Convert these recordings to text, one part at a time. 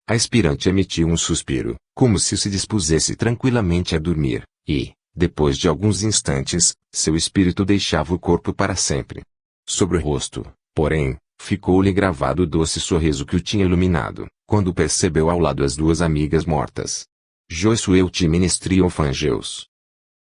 A aspirante emitiu um suspiro, como se dispusesse tranquilamente a dormir, e, depois de alguns instantes, seu espírito deixava o corpo para sempre. Sobre o rosto, porém, ficou-lhe gravado o doce sorriso que o tinha iluminado, quando percebeu ao lado as duas amigas mortas. Josué Ministry of Angels.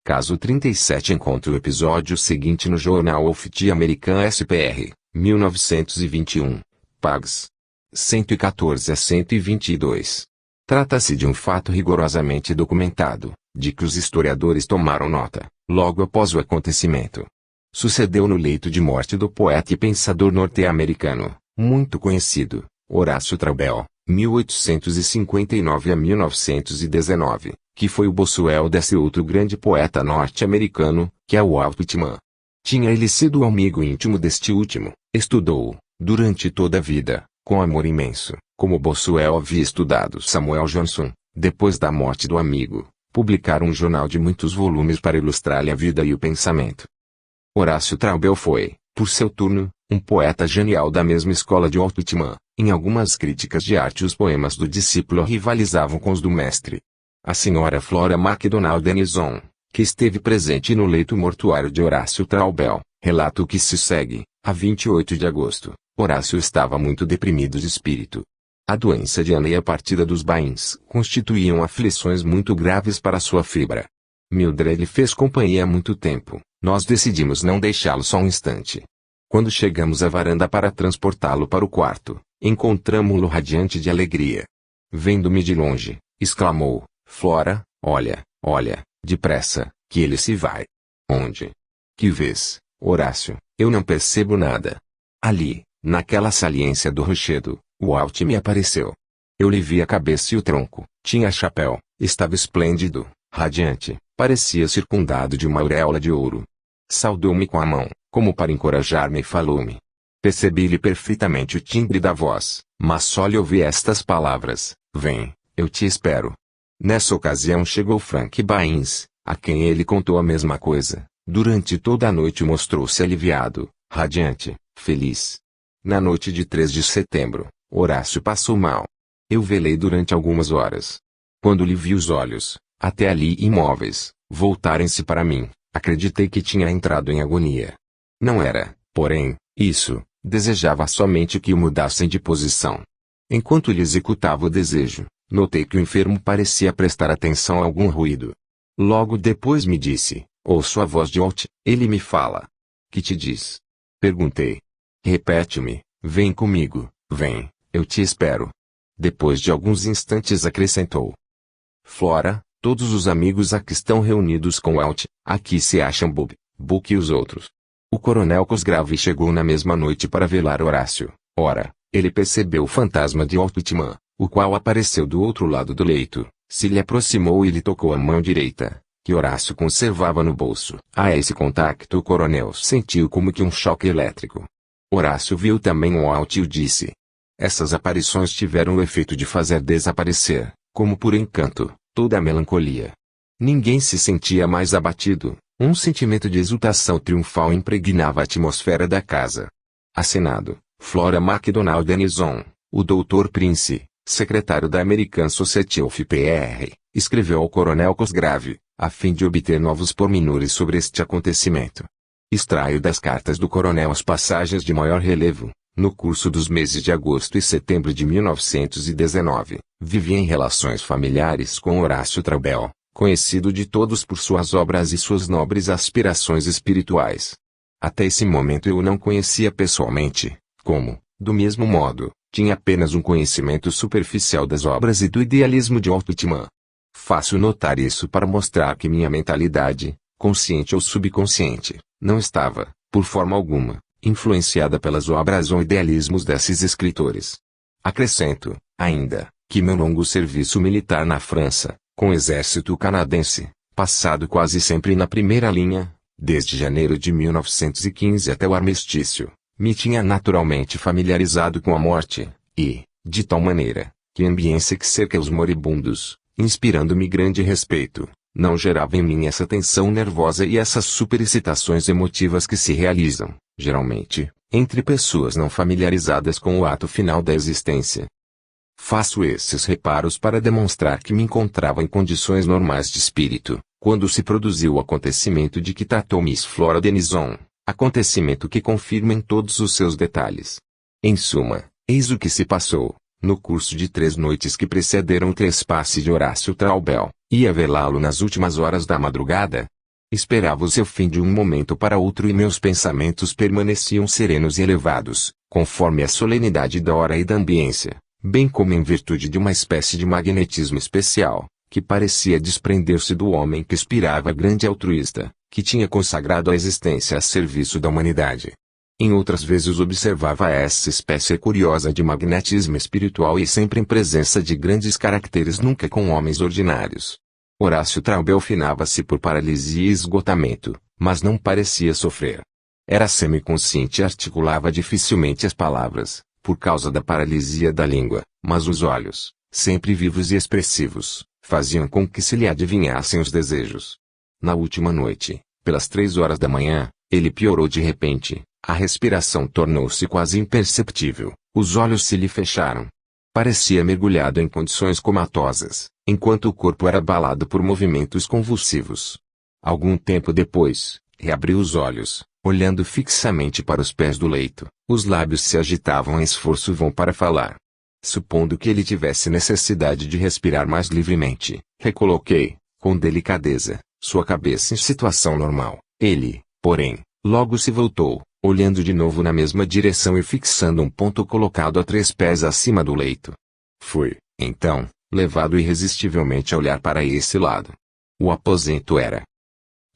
Caso 37. Encontre o episódio seguinte no Journal of the American SPR, 1921. Pags. 114 a 122. Trata-se de um fato rigorosamente documentado, de que os historiadores tomaram nota, logo após o acontecimento. Sucedeu no leito de morte do poeta e pensador norte-americano, muito conhecido, Horácio Traubel, 1859 a 1919, que foi o Boswell desse outro grande poeta norte-americano, que é o Walt Whitman. Tinha ele sido amigo íntimo deste último, estudou, durante toda a vida, com amor imenso, como Boswell havia estudado Samuel Johnson. Depois da morte do amigo, publicaram um jornal de muitos volumes para ilustrar-lhe a vida e o pensamento. Horácio Traubel foi, por seu turno, um poeta genial da mesma escola de Walt Whitman. Em algumas críticas de arte os poemas do discípulo rivalizavam com os do mestre. A senhora Flora MacDonald Denison, que esteve presente no leito mortuário de Horácio Traubel, relata o que se segue. A 28 de agosto, Horácio estava muito deprimido de espírito. A doença de Ana e a partida dos Bains constituíam aflições muito graves para sua fibra. Mildred lhe fez companhia há muito tempo. Nós decidimos não deixá-lo só um instante. Quando chegamos à varanda para transportá-lo para o quarto, encontramo-lo radiante de alegria. Vendo-me de longe, exclamou: Flora, olha, olha, depressa, que ele se vai. Onde? Que vês, Horácio? Eu não percebo nada. Ali, naquela saliência do rochedo, o Walt me apareceu. Eu lhe vi a cabeça e o tronco, tinha chapéu, estava esplêndido, radiante, parecia circundado de uma auréola de ouro. Saudou-me com a mão, como para encorajar-me e falou-me. Percebi-lhe perfeitamente o timbre da voz, mas só lhe ouvi estas palavras: vem, eu te espero. Nessa ocasião chegou Frank Bains, a quem ele contou a mesma coisa. Durante toda a noite mostrou-se aliviado, radiante, feliz. Na noite de 3 de setembro, Horácio passou mal. Eu velei durante algumas horas. Quando lhe vi os olhos, até ali imóveis, voltarem-se para mim, acreditei que tinha entrado em agonia. Não era, porém, isso, desejava somente que o mudassem de posição. Enquanto lhe executava o desejo, notei que o enfermo parecia prestar atenção a algum ruído. Logo depois me disse: ouço a voz de Walt, ele me fala. Que te diz? Perguntei. Repete-me: vem comigo, vem, eu te espero. Depois de alguns instantes acrescentou: Flora, todos os amigos aqui estão reunidos com Walt, aqui se acham Bob, Buck e os outros. O coronel Cosgrave chegou na mesma noite para velar Horácio. Ora, ele percebeu o fantasma de Walt Whitman, o qual apareceu do outro lado do leito, se lhe aproximou e lhe tocou a mão direita, que Horácio conservava no bolso. A esse contacto o coronel sentiu como que um choque elétrico. Horácio viu também o Walt e o disse. Essas aparições tiveram o efeito de fazer desaparecer, como por encanto, toda a melancolia. Ninguém se sentia mais abatido, um sentimento de exultação triunfal impregnava a atmosfera da casa. Acenado, Flora MacDonald Denison, o Dr. Prince, secretário da American Society of PR, escreveu ao coronel Cosgrave, a fim de obter novos pormenores sobre este acontecimento. Extraio das cartas do coronel as passagens de maior relevo. No curso dos meses de agosto e setembro de 1919, vivia em relações familiares com Horácio Traubel, conhecido de todos por suas obras e suas nobres aspirações espirituais. Até esse momento eu o não conhecia pessoalmente, como, do mesmo modo, tinha apenas um conhecimento superficial das obras e do idealismo de Walt Whitman. Faço notar isso para mostrar que minha mentalidade, consciente ou subconsciente, não estava, por forma alguma, influenciada pelas obras ou idealismos desses escritores. Acrescento, ainda, que meu longo serviço militar na França, com o exército canadense, passado quase sempre na primeira linha, desde janeiro de 1915 até o armistício, me tinha naturalmente familiarizado com a morte, e, de tal maneira, que a ambiência que cerca os moribundos, inspirando-me grande respeito, não gerava em mim essa tensão nervosa e essas superexcitações emotivas que se realizam, geralmente, entre pessoas não familiarizadas com o ato final da existência. Faço esses reparos para demonstrar que me encontrava em condições normais de espírito, quando se produziu o acontecimento de que tratou Miss Flora Denison, acontecimento que confirma em todos os seus detalhes. Em suma, eis o que se passou, no curso de 3 noites que precederam o trespasse de Horácio Traubel. Ia velá-lo nas últimas horas da madrugada. Esperava o seu fim de um momento para outro e meus pensamentos permaneciam serenos e elevados, conforme a solenidade da hora e da ambiência, bem como em virtude de uma espécie de magnetismo especial, que parecia desprender-se do homem que inspirava grande altruísta, que tinha consagrado a existência a serviço da humanidade. Em outras vezes observava essa espécie curiosa de magnetismo espiritual e sempre em presença de grandes caracteres, nunca com homens ordinários. Horácio Traubel finava-se por paralisia e esgotamento, mas não parecia sofrer. Era semiconsciente e articulava dificilmente as palavras, por causa da paralisia da língua, mas os olhos, sempre vivos e expressivos, faziam com que se lhe adivinhassem os desejos. Na última noite, pelas 3 horas da manhã, ele piorou de repente. A respiração tornou-se quase imperceptível, os olhos se lhe fecharam. Parecia mergulhado em condições comatosas, enquanto o corpo era abalado por movimentos convulsivos. Algum tempo depois, reabriu os olhos, olhando fixamente para os pés do leito, os lábios se agitavam em esforço vão para falar. Supondo que ele tivesse necessidade de respirar mais livremente, recoloquei, com delicadeza, sua cabeça em situação normal. Ele, porém, logo se voltou, olhando de novo na mesma direção e fixando um ponto colocado a 3 pés acima do leito. Fui, então, levado irresistivelmente a olhar para esse lado. O aposento era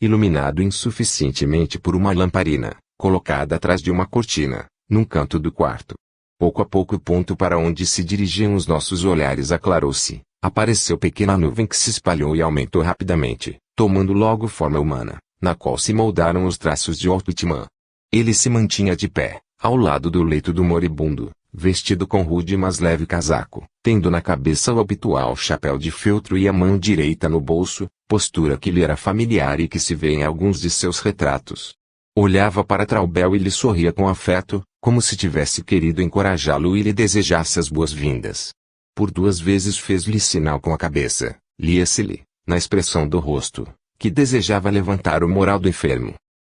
iluminado insuficientemente por uma lamparina, colocada atrás de uma cortina, num canto do quarto. Pouco a pouco o ponto para onde se dirigiam os nossos olhares aclarou-se, apareceu pequena nuvem que se espalhou e aumentou rapidamente, tomando logo forma humana, na qual se moldaram os traços de Walt Whitman. Ele se mantinha de pé, ao lado do leito do moribundo, vestido com rude mas leve casaco, tendo na cabeça o habitual chapéu de feltro e a mão direita no bolso, postura que lhe era familiar e que se vê em alguns de seus retratos. Olhava para Traubel e lhe sorria com afeto, como se tivesse querido encorajá-lo e lhe desejasse as boas-vindas. Por 2 vezes fez-lhe sinal com a cabeça, lia-se-lhe, na expressão do rosto, que desejava levantar o moral do enfermo.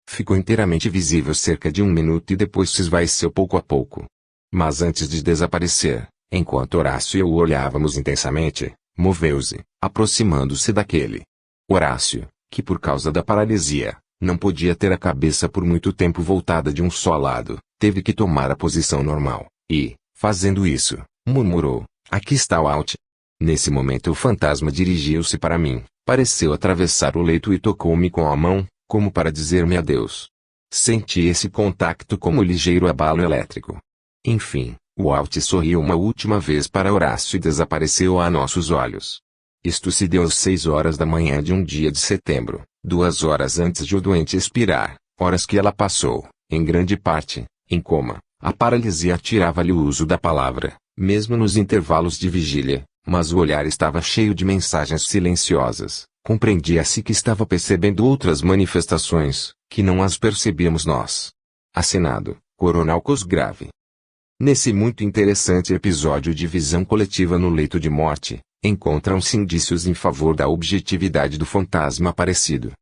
Ficou inteiramente visível cerca de 1 minuto e depois se esvaeceu pouco a pouco. Mas antes de desaparecer, enquanto Horácio e eu o olhávamos intensamente, moveu-se, aproximando-se daquele. Horácio, que por causa da paralisia, não podia ter a cabeça por muito tempo voltada de um só lado, teve que tomar a posição normal, e, fazendo isso, murmurou, aqui está o Walt. Nesse momento o fantasma dirigiu-se para mim, pareceu atravessar o leito e tocou-me com a mão, como para dizer-me adeus. Senti esse contacto como ligeiro abalo elétrico. Enfim, o Walt sorriu uma última vez para Horácio e desapareceu a nossos olhos. Isto se deu às 6 horas da manhã de um dia de setembro, 2 horas antes de o doente expirar, horas que ela passou, em grande parte, em coma. A paralisia tirava-lhe o uso da palavra, mesmo nos intervalos de vigília, mas o olhar estava cheio de mensagens silenciosas. Compreendia-se que estava percebendo outras manifestações, que não as percebíamos nós. Assinado, Coronel Cosgrave. Nesse muito interessante episódio de visão coletiva no leito de morte, encontram-se indícios em favor da objetividade do fantasma aparecido.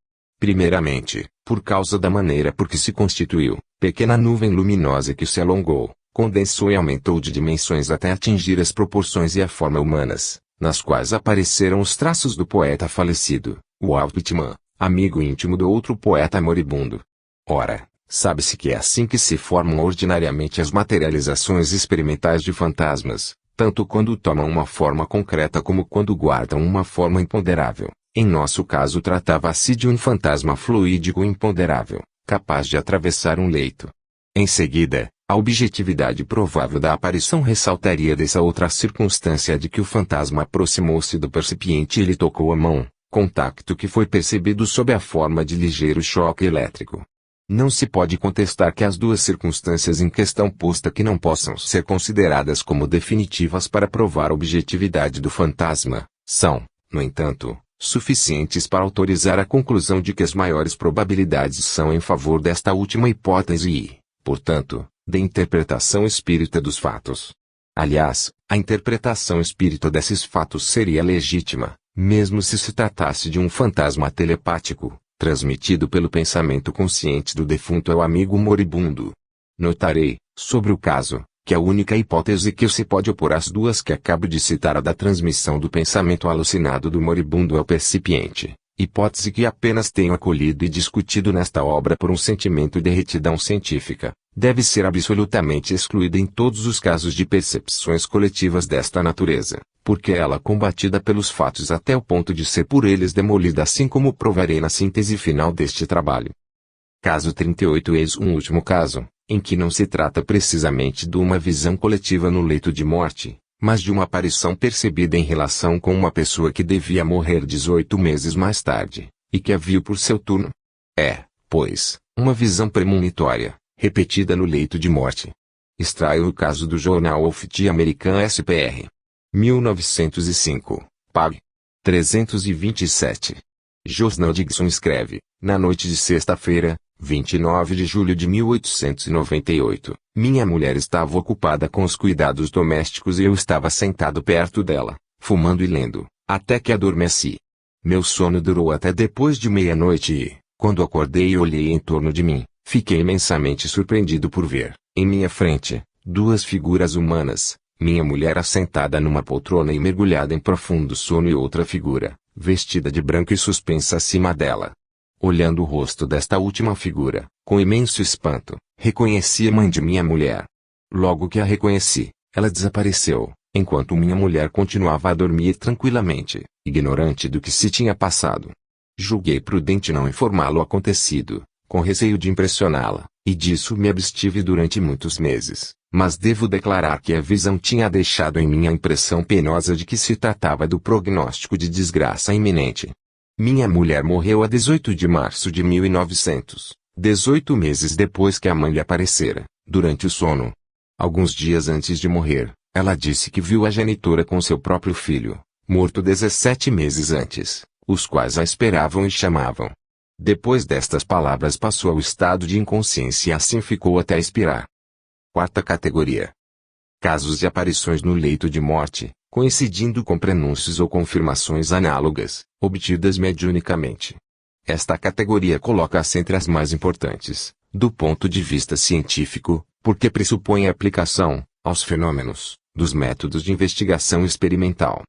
Primeiramente, por causa da maneira por que se constituiu, pequena nuvem luminosa que se alongou, condensou e aumentou de dimensões até atingir as proporções e a forma humanas, nas quais apareceram os traços do poeta falecido, Walt Whitman, amigo íntimo do outro poeta moribundo. Ora, sabe-se que é assim que se formam ordinariamente as materializações experimentais de fantasmas, tanto quando tomam uma forma concreta como quando guardam uma forma imponderável. Em nosso caso tratava-se de um fantasma fluídico imponderável, capaz de atravessar um leito. Em seguida, a objetividade provável da aparição ressaltaria dessa outra circunstância de que o fantasma aproximou-se do percipiente e lhe tocou a mão, contacto que foi percebido sob a forma de ligeiro choque elétrico. Não se pode contestar que as 2 circunstâncias em questão posta que não possam ser consideradas como definitivas para provar a objetividade do fantasma, são, no entanto, suficientes para autorizar a conclusão de que as maiores probabilidades são em favor desta última hipótese e, portanto, da interpretação espírita dos fatos. Aliás, a interpretação espírita desses fatos seria legítima, mesmo se tratasse de um fantasma telepático, transmitido pelo pensamento consciente do defunto ao amigo moribundo. Notarei, sobre o caso, que a única hipótese que se pode opor às duas que acabo de citar, a da transmissão do pensamento alucinado do moribundo ao percipiente, hipótese que apenas tenho acolhido e discutido nesta obra por um sentimento de retidão científica, deve ser absolutamente excluída em todos os casos de percepções coletivas desta natureza, porque ela é combatida pelos fatos até o ponto de ser por eles demolida, assim como provarei na síntese final deste trabalho. Caso 38. Eis um último caso, em que não se trata precisamente de uma visão coletiva no leito de morte, mas de uma aparição percebida em relação com uma pessoa que devia morrer 18 meses mais tarde, e que a viu por seu turno. É, pois, uma visão premonitória, repetida no leito de morte. Extraio o caso do Journal of the American SPR. 1905, pág. 327. Josnal Dixon escreve, na noite de sexta-feira, 29 de julho de 1898, minha mulher estava ocupada com os cuidados domésticos e eu estava sentado perto dela, fumando e lendo, até que adormeci. Meu sono durou até depois de meia-noite e, quando acordei e olhei em torno de mim, fiquei imensamente surpreendido por ver, em minha frente, duas figuras humanas, minha mulher assentada numa poltrona e mergulhada em profundo sono e outra figura, vestida de branco e suspensa acima dela. Olhando o rosto desta última figura, com imenso espanto, reconheci a mãe de minha mulher. Logo que a reconheci, ela desapareceu, enquanto minha mulher continuava a dormir tranquilamente, ignorante do que se tinha passado. Julguei prudente não informá-lo acontecido, com receio de impressioná-la, e disso me abstive durante muitos meses, mas devo declarar que a visão tinha deixado em mim a impressão penosa de que se tratava do prognóstico de desgraça iminente. Minha mulher morreu a 18 de março de 1900, 18 meses depois que a mãe lhe aparecera, durante o sono. Alguns dias antes de morrer, ela disse que viu a genitora com seu próprio filho, morto 17 meses antes, os quais a esperavam e chamavam. Depois destas palavras passou ao estado de inconsciência e assim ficou até expirar. Quarta categoria. Casos de aparições no leito de morte, coincidindo com prenúncios ou confirmações análogas, obtidas mediunicamente. Esta categoria coloca-se entre as mais importantes, do ponto de vista científico, porque pressupõe a aplicação, aos fenômenos, dos métodos de investigação experimental.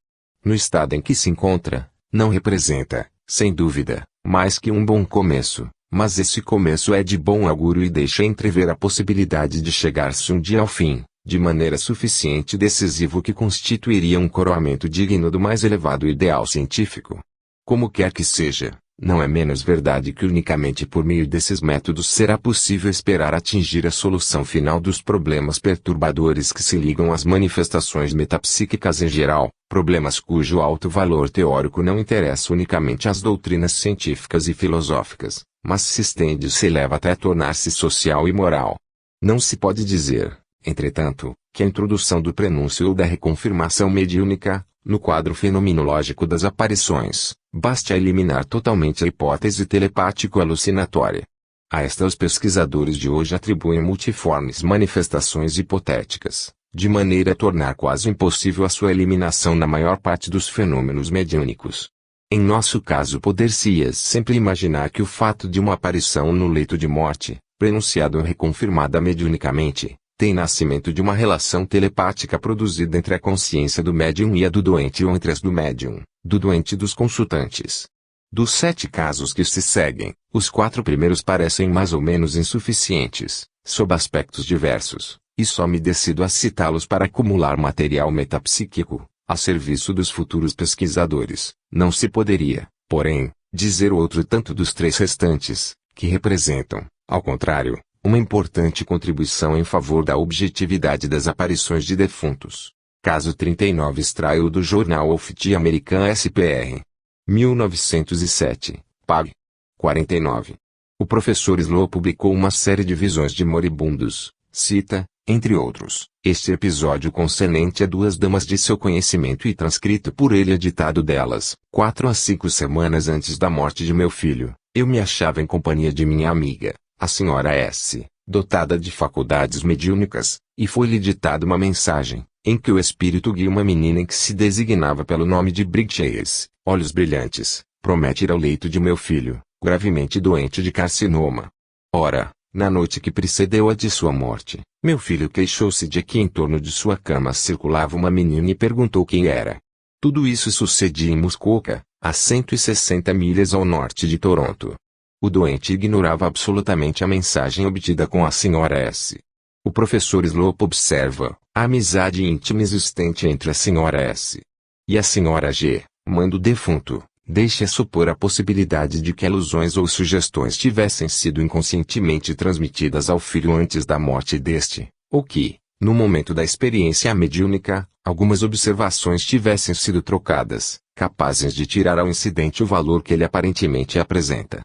No estado em que se encontra, não representa, sem dúvida, mais que um bom começo, mas esse começo é de bom augúrio e deixa entrever a possibilidade de chegar-se um dia ao fim, de maneira suficiente decisivo que constituiria um coroamento digno do mais elevado ideal científico. Como quer que seja, não é menos verdade que unicamente por meio desses métodos será possível esperar atingir a solução final dos problemas perturbadores que se ligam às manifestações metapsíquicas em geral, problemas cujo alto valor teórico não interessa unicamente às doutrinas científicas e filosóficas, mas se estende e se eleva até tornar-se social e moral. Não se pode dizer, entretanto, que a introdução do prenúncio ou da reconfirmação mediúnica, no quadro fenomenológico das aparições, baste a eliminar totalmente a hipótese telepático-alucinatória. A esta os pesquisadores de hoje atribuem multiformes manifestações hipotéticas, de maneira a tornar quase impossível a sua eliminação na maior parte dos fenômenos mediúnicos. Em nosso caso poder-se-ia sempre imaginar que o fato de uma aparição no leito de morte, prenunciada ou reconfirmada mediunicamente, tem nascimento de uma relação telepática produzida entre a consciência do médium e a do doente ou entre as do médium, do doente e dos consultantes. Dos 7 casos que se seguem, os 4 primeiros parecem mais ou menos insuficientes, sob aspectos diversos, e só me decido a citá-los para acumular material metapsíquico, a serviço dos futuros pesquisadores. Não se poderia, porém, dizer o outro tanto dos 3 restantes, que representam, ao contrário, uma importante contribuição em favor da objetividade das aparições de defuntos. Caso 39 extraio do Journal of the American SPR. 1907, pág. 49. O professor Slow publicou uma série de visões de moribundos, cita, entre outros, este episódio concernente a 2 damas de seu conhecimento e transcrito por ele editado delas. 4 a 5 semanas antes da morte de meu filho, eu me achava em companhia de minha amiga, a senhora S., dotada de faculdades mediúnicas, e foi-lhe ditada uma mensagem, em que o espírito guia uma menina que se designava pelo nome de Briggs, olhos brilhantes, promete ir ao leito de meu filho, gravemente doente de carcinoma. Ora, na noite que precedeu a de sua morte, meu filho queixou-se de que em torno de sua cama circulava uma menina e perguntou quem era. Tudo isso sucedia em Muskoka, a 160 milhas ao norte de Toronto. O doente ignorava absolutamente a mensagem obtida com a Sra. S. O professor Slope observa a amizade íntima existente entre a Sra. S. e a Sra. G., mãe do defunto, deixa supor a possibilidade de que alusões ou sugestões tivessem sido inconscientemente transmitidas ao filho antes da morte deste, ou que, no momento da experiência mediúnica, algumas observações tivessem sido trocadas, capazes de tirar ao incidente o valor que ele aparentemente apresenta.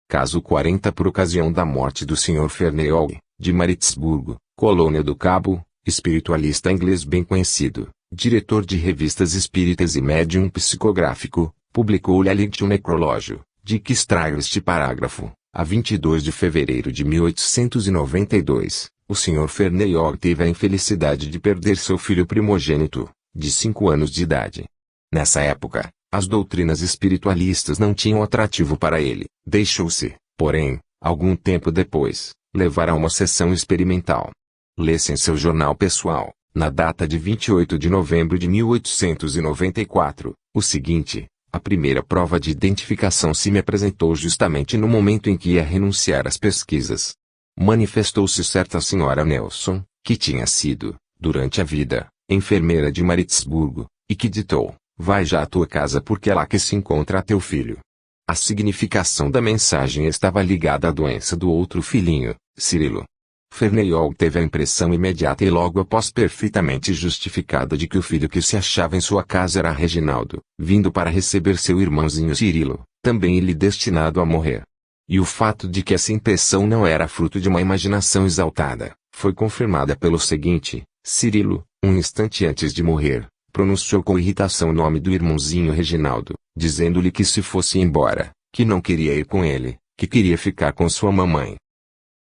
Caso 40 por ocasião da morte do Sr. Ferneyol, de Maritzburgo, Colônia do Cabo, espiritualista inglês bem conhecido, diretor de revistas espíritas e médium psicográfico, publicou-lhe a Lictio Necrológio, de que extraio este parágrafo. A 22 de fevereiro de 1892, o Sr. Ferneyol teve a infelicidade de perder seu filho primogênito, de 5 anos de idade. Nessa época, as doutrinas espiritualistas não tinham atrativo para ele. Deixou-se, porém, algum tempo depois, levar a uma sessão experimental. Lê-se em seu jornal pessoal, na data de 28 de novembro de 1894, o seguinte: a primeira prova de identificação se me apresentou justamente no momento em que ia renunciar às pesquisas. Manifestou-se certa senhora Nelson, que tinha sido, durante a vida, enfermeira de Maritzburgo, e que ditou: vai já à tua casa porque é lá que se encontra teu filho. A significação da mensagem estava ligada à doença do outro filhinho, Cirilo. Ferneyol teve a impressão imediata e logo após perfeitamente justificada de que o filho que se achava em sua casa era Reginaldo, vindo para receber seu irmãozinho Cirilo, também ele destinado a morrer. E o fato de que essa impressão não era fruto de uma imaginação exaltada, foi confirmada pelo seguinte: Cirilo, um instante antes de morrer, pronunciou com irritação o nome do irmãozinho Reginaldo, dizendo-lhe que se fosse embora, que não queria ir com ele, que queria ficar com sua mamãe.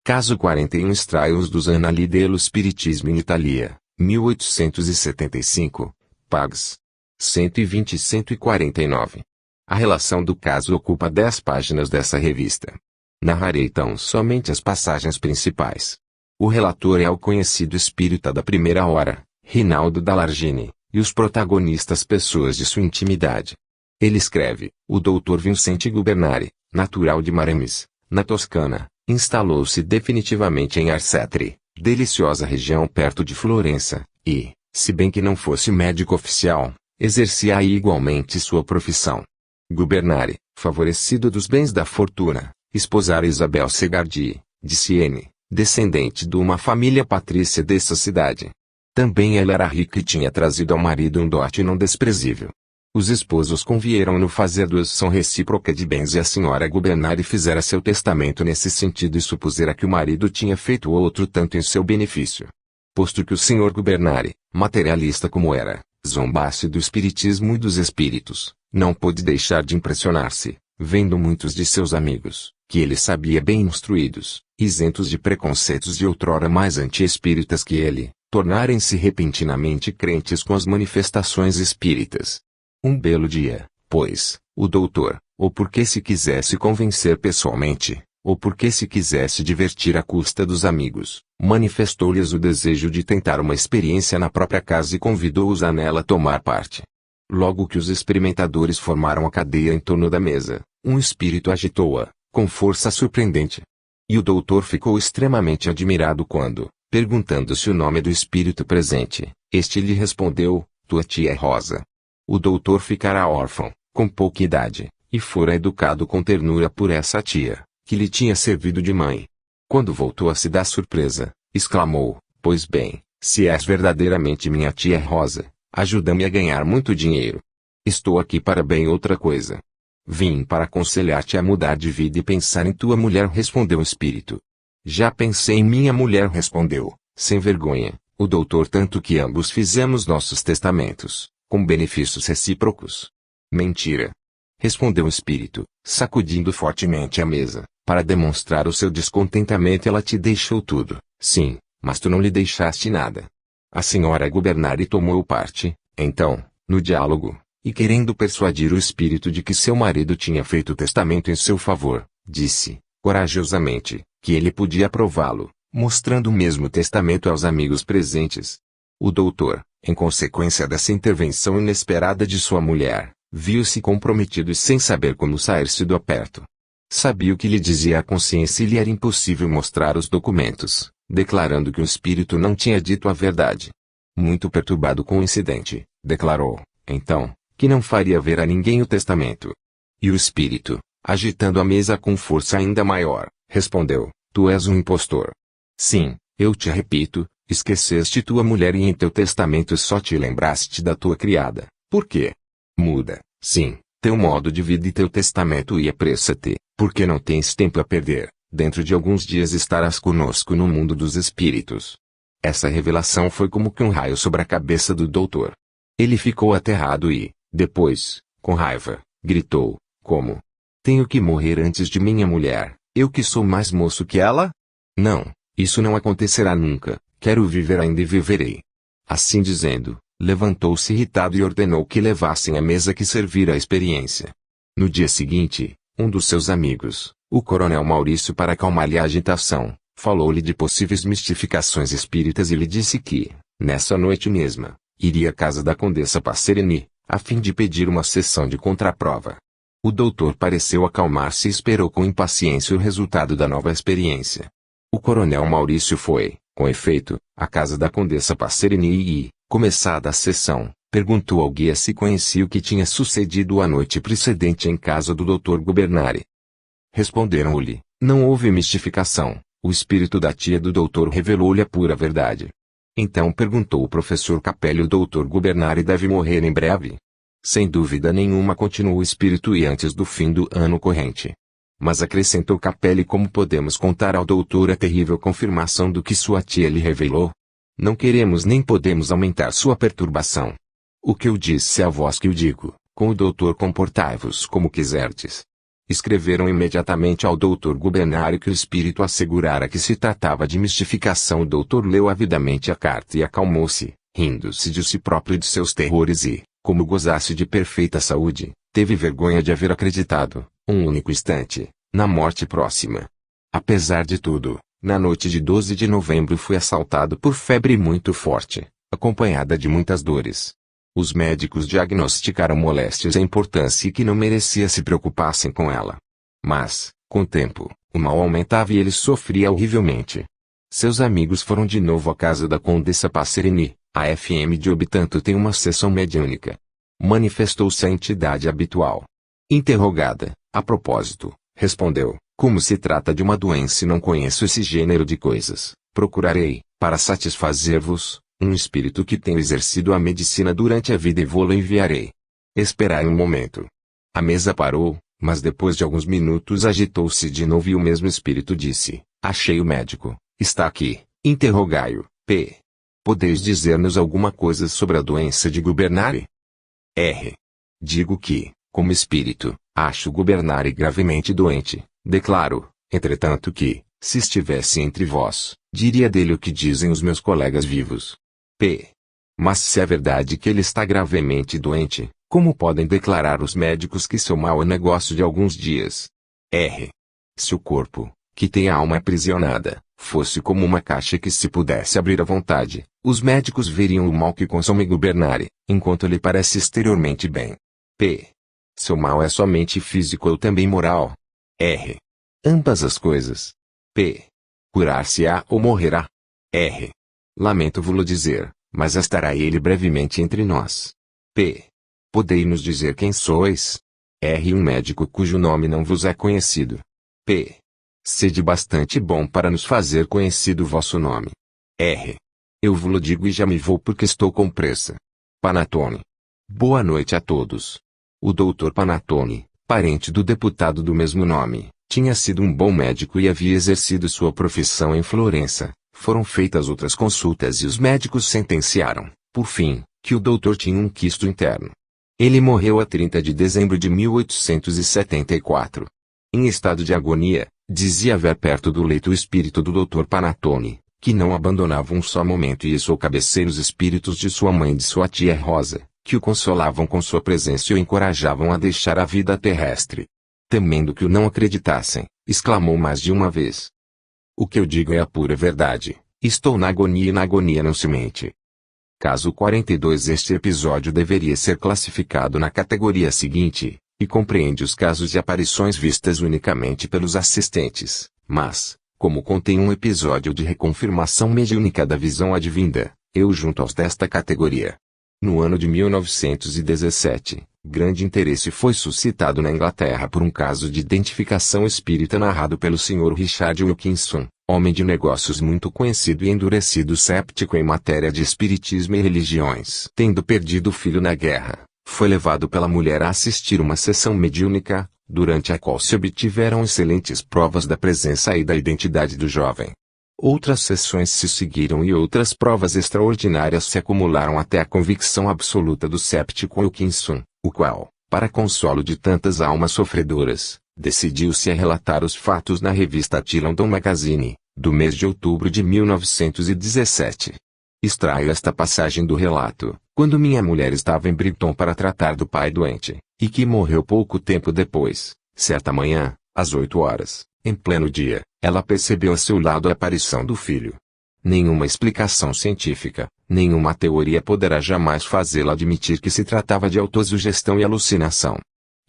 Caso 41 extraios dos Annali dello Spiritismo in Italia, 1875, pags. 120 e 149. A relação do caso ocupa 10 páginas dessa revista. Narrarei então somente as passagens principais. O relator é o conhecido espírita da primeira hora, Rinaldo Dallargine, e os protagonistas pessoas de sua intimidade. Ele escreve: o Dr. Vincente Gubernari, natural de Maramis, na Toscana, instalou-se definitivamente em Arcetri, deliciosa região perto de Florença, e, se bem que não fosse médico oficial, exercia aí igualmente sua profissão. Gubernari, favorecido dos bens da fortuna, esposara Isabel Segardi, de Siene, descendente de uma família patrícia dessa cidade. Também ela era rica e tinha trazido ao marido um dote não desprezível. Os esposos convieram no fazer doação recíproca de bens e a senhora Gubernari fizera seu testamento nesse sentido e supusera que o marido tinha feito outro tanto em seu benefício. Posto que o senhor Gubernari, materialista como era, zombasse do espiritismo e dos espíritos, não pôde deixar de impressionar-se, vendo muitos de seus amigos, que ele sabia bem instruídos, isentos de preconceitos de outrora mais anti-espíritas que ele, tornarem-se repentinamente crentes com as manifestações espíritas. Um belo dia, pois, o doutor, ou porque se quisesse convencer pessoalmente, ou porque se quisesse divertir à custa dos amigos, manifestou-lhes o desejo de tentar uma experiência na própria casa e convidou-os a nela tomar parte. Logo que os experimentadores formaram a cadeia em torno da mesa, um espírito agitou-a, com força surpreendente. E o doutor ficou extremamente admirado quando, perguntando-se o nome do espírito presente, este lhe respondeu: tua tia Rosa. O doutor ficara órfão, com pouca idade, e fora educado com ternura por essa tia, que lhe tinha servido de mãe. Quando voltou a se dar surpresa, exclamou: pois bem, se és verdadeiramente minha tia Rosa, ajuda-me a ganhar muito dinheiro. Estou aqui para bem outra coisa. Vim para aconselhar-te a mudar de vida e pensar em tua mulher, respondeu o espírito. Já pensei em minha mulher, respondeu, sem vergonha, o doutor, tanto que ambos fizemos nossos testamentos, com benefícios recíprocos. Mentira! Respondeu o espírito, sacudindo fortemente a mesa, para demonstrar o seu descontentamento. Ela te deixou tudo, sim, mas tu não lhe deixaste nada. A senhora Gubernari tomou parte, então, no diálogo, e querendo persuadir o espírito de que seu marido tinha feito testamento em seu favor, disse, corajosamente, que ele podia prová-lo, mostrando o mesmo testamento aos amigos presentes. O doutor, em consequência dessa intervenção inesperada de sua mulher, viu-se comprometido e sem saber como sair-se do aperto. Sabia o que lhe dizia a consciência e lhe era impossível mostrar os documentos, declarando que o espírito não tinha dito a verdade. Muito perturbado com o incidente, declarou, então, que não faria ver a ninguém o testamento. E o espírito, agitando a mesa com força ainda maior, respondeu, tu és um impostor. Sim, eu te repito, esqueceste tua mulher e em teu testamento só te lembraste da tua criada. Por quê? Muda, sim, teu modo de vida e teu testamento e apressa-te, porque não tens tempo a perder. Dentro de alguns dias estarás conosco no mundo dos espíritos. Essa revelação foi como que um raio sobre a cabeça do doutor. Ele ficou aterrado e, depois, com raiva, gritou, como? Tenho que morrer antes de minha mulher, eu que sou mais moço que ela? Não, isso não acontecerá nunca, quero viver ainda e viverei. Assim dizendo, levantou-se irritado e ordenou que levassem a mesa que servira à experiência. No dia seguinte, um dos seus amigos, o coronel Maurício, para acalmar-lhe a agitação, falou-lhe de possíveis mistificações espíritas e lhe disse que, nessa noite mesma, iria à casa da Condessa Passerini, a fim de pedir uma sessão de contraprova. O doutor pareceu acalmar-se e esperou com impaciência o resultado da nova experiência. O coronel Maurício foi, com efeito, à casa da Condessa Passerini e, começada a sessão, perguntou ao guia se conhecia o que tinha sucedido a noite precedente em casa do Dr. Gubernari. Responderam-lhe, não houve mistificação, o espírito da tia do doutor revelou-lhe a pura verdade. Então perguntou o professor Capelli: o Dr. Gubernari deve morrer em breve? Sem dúvida nenhuma, continuou o espírito, e antes do fim do ano corrente. Mas acrescentou Capelli: como podemos contar ao doutor a terrível confirmação do que sua tia lhe revelou? Não queremos nem podemos aumentar sua perturbação. O que eu disse a vós que o digo, com o doutor comportai-vos como quiserdes. Escreveram imediatamente ao Dr. Gubernari que o espírito assegurara que se tratava de mistificação. O doutor leu avidamente a carta e acalmou-se, rindo-se de si próprio e de seus terrores e, como gozasse de perfeita saúde, teve vergonha de haver acreditado, um único instante, na morte próxima. Apesar de tudo, na noite de 12 de novembro foi assaltado por febre muito forte, acompanhada de muitas dores. Os médicos diagnosticaram moléstias e importância e que não merecia se preocupassem com ela. Mas, com o tempo, o mal aumentava e ele sofria horrivelmente. Seus amigos foram de novo à casa da Condessa Passerini. A FM de Obitanto tem uma sessão mediúnica. Manifestou-se a entidade habitual. Interrogada, a propósito, respondeu: como se trata de uma doença e não conheço esse gênero de coisas, procurarei, para satisfazer-vos, um espírito que tenha exercido a medicina durante a vida e vô-lo enviarei. Esperai um momento. A mesa parou, mas depois de alguns minutos agitou-se de novo e o mesmo espírito disse: achei o médico, está aqui, interrogai-o. P. Podeis dizer-nos alguma coisa sobre a doença de Gubernari? R. Digo que, como espírito, acho Gubernari gravemente doente. Declaro, entretanto, que, se estivesse entre vós, diria dele o que dizem os meus colegas vivos. P. Mas se é verdade que ele está gravemente doente, como podem declarar os médicos que seu mal é negócio de alguns dias? R. Se o corpo, que tem a alma aprisionada, fosse como uma caixa que se pudesse abrir à vontade, os médicos veriam o mal que consome Gubernari, enquanto ele parece exteriormente bem. P. Seu mal é somente físico ou também moral? R. Ambas as coisas. P. Curar-se-á ou morrerá? R. Lamento vos-lo dizer, mas estará ele brevemente entre nós. P. Podei-nos dizer quem sois? R. Um médico cujo nome não vos é conhecido. P. Sede bastante bom para nos fazer conhecido vosso nome. R. Eu vos-lo digo e já me vou porque estou com pressa. Panatone. Boa noite a todos. O Dr. Panatone, parente do deputado do mesmo nome, tinha sido um bom médico e havia exercido sua profissão em Florença. Foram feitas outras consultas e os médicos sentenciaram, por fim, que o doutor tinha um quisto interno. Ele morreu a 30 de dezembro de 1874. Em estado de agonia, dizia haver perto do leito o espírito do Dr. Panatone, que não abandonava um só momento e sou cabeceira os espíritos de sua mãe e de sua tia Rosa, que o consolavam com sua presença e o encorajavam a deixar a vida terrestre. Temendo que o não acreditassem, exclamou mais de uma vez. O que eu digo é a pura verdade, estou na agonia e na agonia não se mente. Caso 42. Este episódio deveria ser classificado na categoria seguinte, e compreende os casos de aparições vistas unicamente pelos assistentes, mas, como contém um episódio de reconfirmação mediúnica da visão advinda, eu junto aos desta categoria. No ano de 1917, grande interesse foi suscitado na Inglaterra por um caso de identificação espírita narrado pelo Sr. Richard Wilkinson, homem de negócios muito conhecido e endurecido céptico em matéria de espiritismo e religiões. Tendo perdido o filho na guerra, foi levado pela mulher a assistir uma sessão mediúnica, durante a qual se obtiveram excelentes provas da presença e da identidade do jovem. Outras sessões se seguiram e outras provas extraordinárias se acumularam até a convicção absoluta do céptico Wilkinson, o qual, para consolo de tantas almas sofredoras, decidiu-se a relatar os fatos na revista London Magazine, do mês de outubro de 1917. Extraio esta passagem do relato, quando minha mulher estava em Brighton para tratar do pai doente, e que morreu pouco tempo depois. Certa manhã, às 8 horas, em pleno dia, ela percebeu a seu lado a aparição do filho. Nenhuma explicação científica, nenhuma teoria poderá jamais fazê-la admitir que se tratava de autossugestão e alucinação.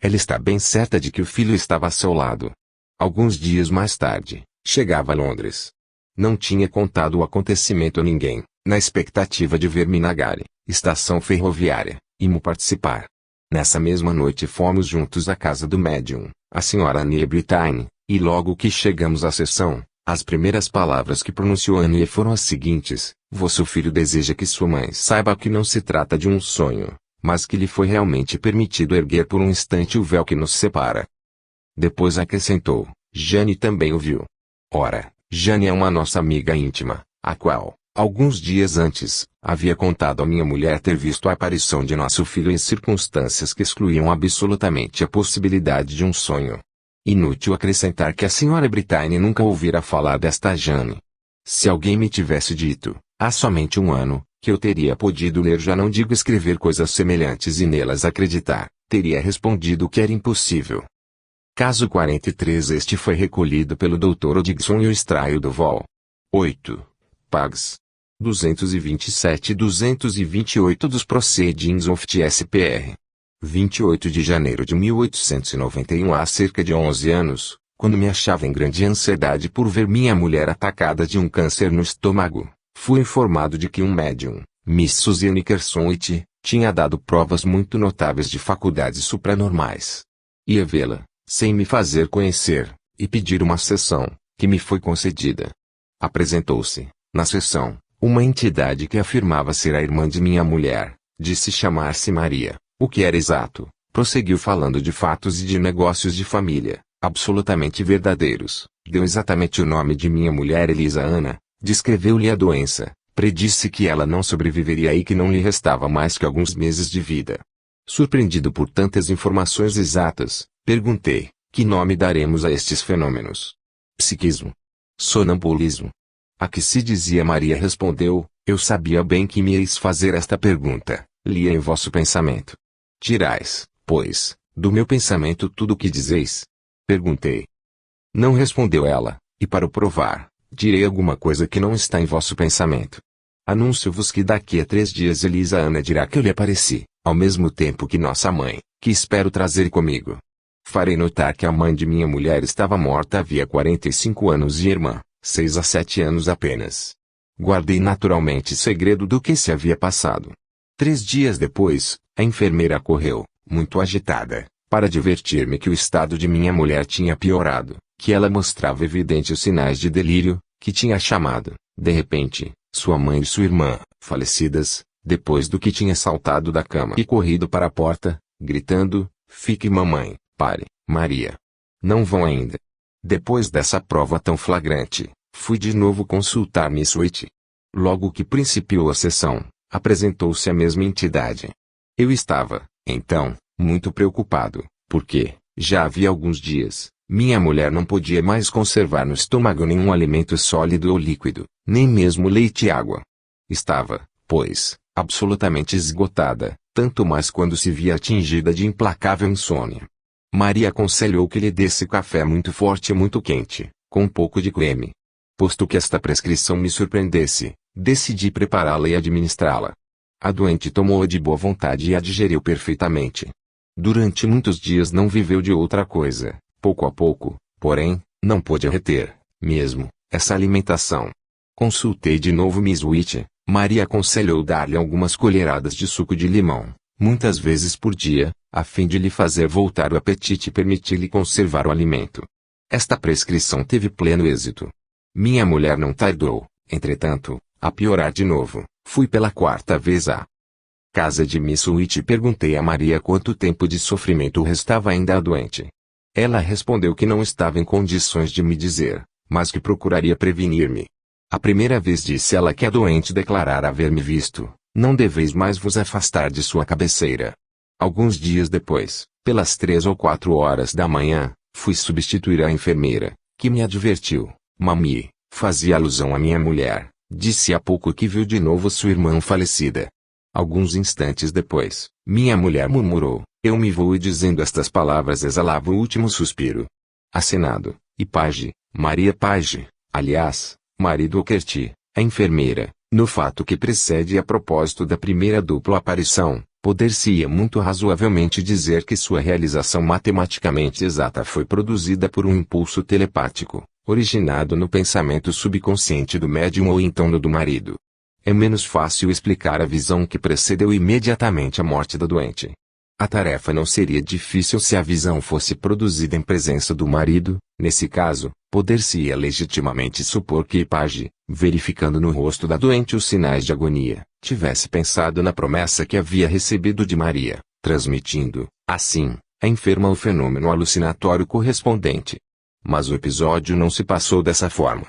Ela está bem certa de que o filho estava a seu lado. Alguns dias mais tarde, chegava a Londres. Não tinha contado o acontecimento a ninguém, na expectativa de ver Minagari, estação ferroviária, e me participar. Nessa mesma noite fomos juntos à casa do médium, a senhora Annie Brittain, e logo que chegamos à sessão, as primeiras palavras que pronunciou Annie foram as seguintes: vosso filho deseja que sua mãe saiba que não se trata de um sonho, mas que lhe foi realmente permitido erguer por um instante o véu que nos separa. Depois acrescentou: Jane também o viu. Ora, Jane é uma nossa amiga íntima, a qual, alguns dias antes, havia contado à minha mulher ter visto a aparição de nosso filho em circunstâncias que excluíam absolutamente a possibilidade de um sonho. Inútil acrescentar que a senhora Brittain nunca ouvira falar desta Jane. Se alguém me tivesse dito, há somente um ano, que eu teria podido ler, já não digo escrever, coisas semelhantes e nelas acreditar, teria respondido que era impossível. Caso 43. Este foi recolhido pelo Dr. Odigson e o extraio do vol. 8. Pags. 227 e 228 dos Proceedings of TSPR. 28 de janeiro de 1891. Há cerca de 11 anos, quando me achava em grande ansiedade por ver minha mulher atacada de um câncer no estômago, fui informado de que um médium, Miss Susanne Kersoit, tinha dado provas muito notáveis de faculdades supranormais. Ia vê-la, sem me fazer conhecer, e pedir uma sessão, que me foi concedida. Apresentou-se, na sessão, uma entidade que afirmava ser a irmã de minha mulher, disse chamar-se Maria, o que era exato, prosseguiu falando de fatos e de negócios de família, absolutamente verdadeiros, deu exatamente o nome de minha mulher Elisa Ana, descreveu-lhe a doença, predisse que ela não sobreviveria e que não lhe restava mais que alguns meses de vida. Surpreendido por tantas informações exatas, perguntei: que nome daremos a estes fenômenos? Psiquismo? Sonambulismo? A que se dizia Maria respondeu: eu sabia bem que me iais fazer esta pergunta, lia em vosso pensamento. Tirais, pois, do meu pensamento tudo o que dizeis? Perguntei. Não respondeu ela, e para o provar, direi alguma coisa que não está em vosso pensamento. Anúncio-vos que daqui a 3 dias Elisa Ana dirá que eu lhe apareci, ao mesmo tempo que nossa mãe, que espero trazer comigo. Farei notar que a mãe de minha mulher estava morta havia 45 anos e irmã, 6 a 7 anos apenas. Guardei naturalmente segredo do que se havia passado. 3 dias depois, a enfermeira correu, muito agitada, para advertir-me que o estado de minha mulher tinha piorado, que ela mostrava evidentes sinais de delírio, que tinha chamado, de repente, sua mãe e sua irmã, falecidas, depois do que tinha saltado da cama e corrido para a porta, gritando: fique mamãe, pare, Maria. Não vão ainda. Depois dessa prova tão flagrante, fui de novo consultar Miss Waite. Logo que principiou a sessão, apresentou-se a mesma entidade. Eu estava, então, muito preocupado, porque, já havia alguns dias, minha mulher não podia mais conservar no estômago nenhum alimento sólido ou líquido, nem mesmo leite e água. Estava, pois, absolutamente esgotada, tanto mais quando se via atingida de implacável insônia. Maria aconselhou que lhe desse café muito forte e muito quente, com um pouco de creme. Posto que esta prescrição me surpreendesse, decidi prepará-la e administrá-la. A doente tomou-a de boa vontade e a digeriu perfeitamente. Durante muitos dias não viveu de outra coisa, pouco a pouco, porém, não pôde reter, mesmo, essa alimentação. Consultei de novo Miss Witt. Maria aconselhou dar-lhe algumas colheradas de suco de limão, muitas vezes por dia, a fim de lhe fazer voltar o apetite e permitir-lhe conservar o alimento. Esta prescrição teve pleno êxito. Minha mulher não tardou, entretanto, a piorar de novo. Fui pela quarta vez à casa de Miss Witt e perguntei a Maria quanto tempo de sofrimento restava ainda à doente. Ela respondeu que não estava em condições de me dizer, mas que procuraria prevenir-me. A primeira vez disse ela que a doente declarara haver-me visto: não deveis mais vos afastar de sua cabeceira. Alguns dias depois, pelas 3 ou 4 horas da manhã, fui substituir a enfermeira, que me advertiu: Mami, fazia alusão à minha mulher, disse há pouco que viu de novo sua irmã falecida. Alguns instantes depois, minha mulher murmurou: eu me vou, e dizendo estas palavras exalava o último suspiro. Assinado: e Page, Maria Page, aliás, marido Okerty, a enfermeira. No fato que precede a propósito da primeira dupla aparição, poder-se-ia muito razoavelmente dizer que sua realização matematicamente exata foi produzida por um impulso telepático, originado no pensamento subconsciente do médium ou então no do marido. É menos fácil explicar a visão que precedeu imediatamente a morte da doente. A tarefa não seria difícil se a visão fosse produzida em presença do marido. Nesse caso, poder-se-ia legitimamente supor que Page, verificando no rosto da doente os sinais de agonia, tivesse pensado na promessa que havia recebido de Maria, transmitindo, assim, à enferma o fenômeno alucinatório correspondente. Mas o episódio não se passou dessa forma.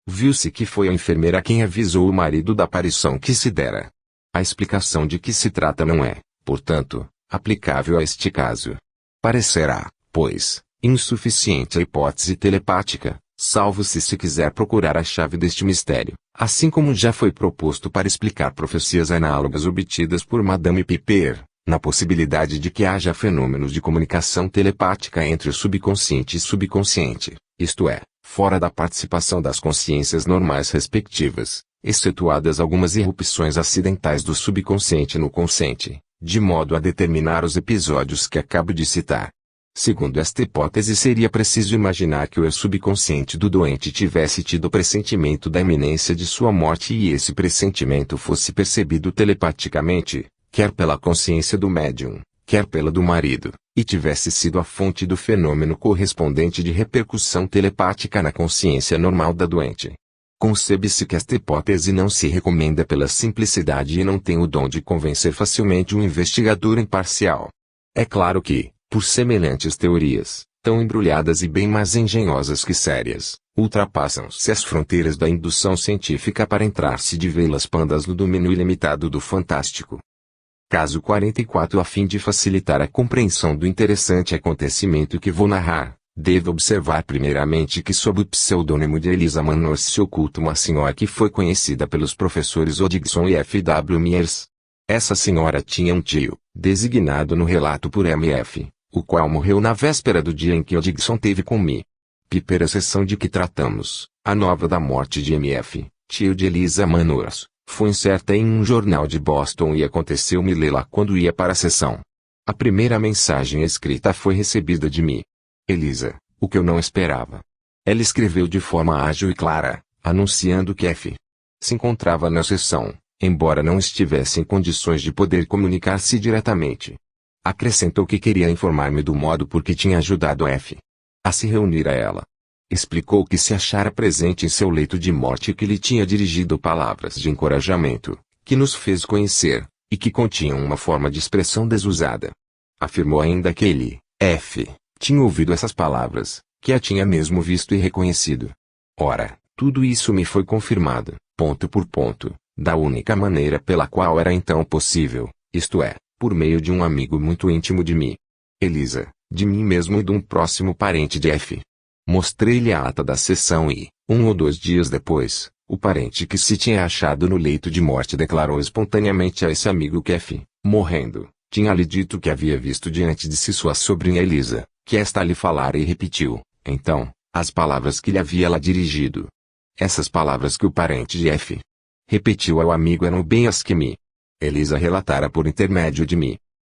Viu-se que foi a enfermeira quem avisou o marido da aparição que se dera. A explicação de que se trata não é, portanto, aplicável a este caso. Parecerá, pois, insuficiente a hipótese telepática, salvo se quiser procurar a chave deste mistério, assim como já foi proposto para explicar profecias análogas obtidas por Madame Piper, na possibilidade de que haja fenômenos de comunicação telepática entre o subconsciente e subconsciente, isto é, fora da participação das consciências normais respectivas, excetuadas algumas irrupções acidentais do subconsciente no consciente, de modo a determinar os episódios que acabo de citar. Segundo esta hipótese, seria preciso imaginar que o subconsciente do doente tivesse tido pressentimento da iminência de sua morte e esse pressentimento fosse percebido telepaticamente, quer pela consciência do médium, quer pela do marido, e tivesse sido a fonte do fenômeno correspondente de repercussão telepática na consciência normal da doente. Concebe-se que esta hipótese não se recomenda pela simplicidade e não tem o dom de convencer facilmente um investigador imparcial. É claro que, por semelhantes teorias, tão embrulhadas e bem mais engenhosas que sérias, ultrapassam-se as fronteiras da indução científica para entrar-se de velas pandas no domínio ilimitado do fantástico. Caso 44. A fim de facilitar a compreensão do interessante acontecimento que vou narrar, devo observar primeiramente que sob o pseudônimo de Elisa Manor se oculta uma senhora que foi conhecida pelos professores Odgson e F. W. Mears. Essa senhora tinha um tio, designado no relato por M.F., o qual morreu na véspera do dia em que Odgson teve com Me. Piper. A sessão de que tratamos, a nova da morte de M.F., tio de Elisa Manor, foi incerta em um jornal de Boston e aconteceu-me lê-la quando ia para a sessão. A primeira mensagem escrita foi recebida de Me. Elisa, o que eu não esperava. Ela escreveu de forma ágil e clara, anunciando que F. se encontrava na sessão, embora não estivesse em condições de poder comunicar-se diretamente. Acrescentou que queria informar-me do modo por que tinha ajudado F. a se reunir a ela. Explicou que se achara presente em seu leito de morte e que lhe tinha dirigido palavras de encorajamento, que nos fez conhecer, e que continham uma forma de expressão desusada. Afirmou ainda que ele, F., tinha ouvido essas palavras, que a tinha mesmo visto e reconhecido. Ora, tudo isso me foi confirmado, ponto por ponto, da única maneira pela qual era então possível, isto é, por meio de um amigo muito íntimo de mim. Elisa, de mim mesmo e de um próximo parente de F. Mostrei-lhe a ata da sessão e, 1 ou 2 dias depois, O parente que se tinha achado no leito de morte declarou espontaneamente a esse amigo que F, morrendo, tinha lhe dito que havia visto diante de si sua sobrinha Elisa, que esta lhe falara e repetiu, então, as palavras que lhe havia lá dirigido. Essas palavras que o parente de F repetiu ao amigo eram bem as que Elisa relatara por intermédio de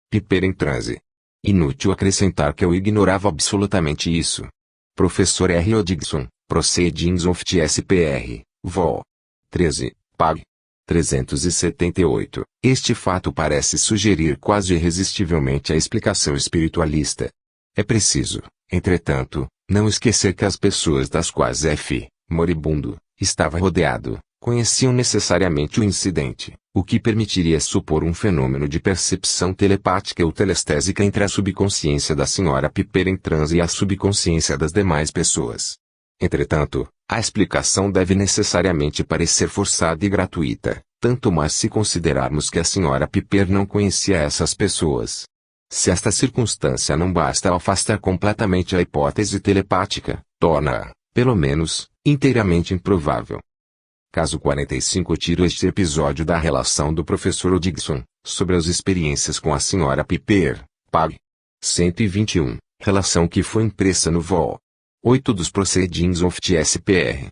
Piper em transe. Inútil acrescentar que eu ignorava absolutamente isso. Professor R. Odgson, Proceedings of TSPR, Vol. 13, Pag. 378. Este fato parece sugerir quase irresistivelmente a explicação espiritualista. É preciso, entretanto, não esquecer que as pessoas das quais F, moribundo, estava rodeado, conheciam necessariamente o incidente, o que permitiria supor um fenômeno de percepção telepática ou telestésica entre a subconsciência da senhora Piper em transe e a subconsciência das demais pessoas. Entretanto, a explicação deve necessariamente parecer forçada e gratuita, tanto mais se considerarmos que a senhora Piper não conhecia essas pessoas. Se esta circunstância não basta a afastar completamente a hipótese telepática, torna-a, pelo menos, inteiramente improvável. Caso 45 tiro este episódio da relação do professor Odgson, sobre as experiências com a senhora Piper, Pag. 121, relação que foi impressa no Vol. 8 dos Proceedings of TSPR.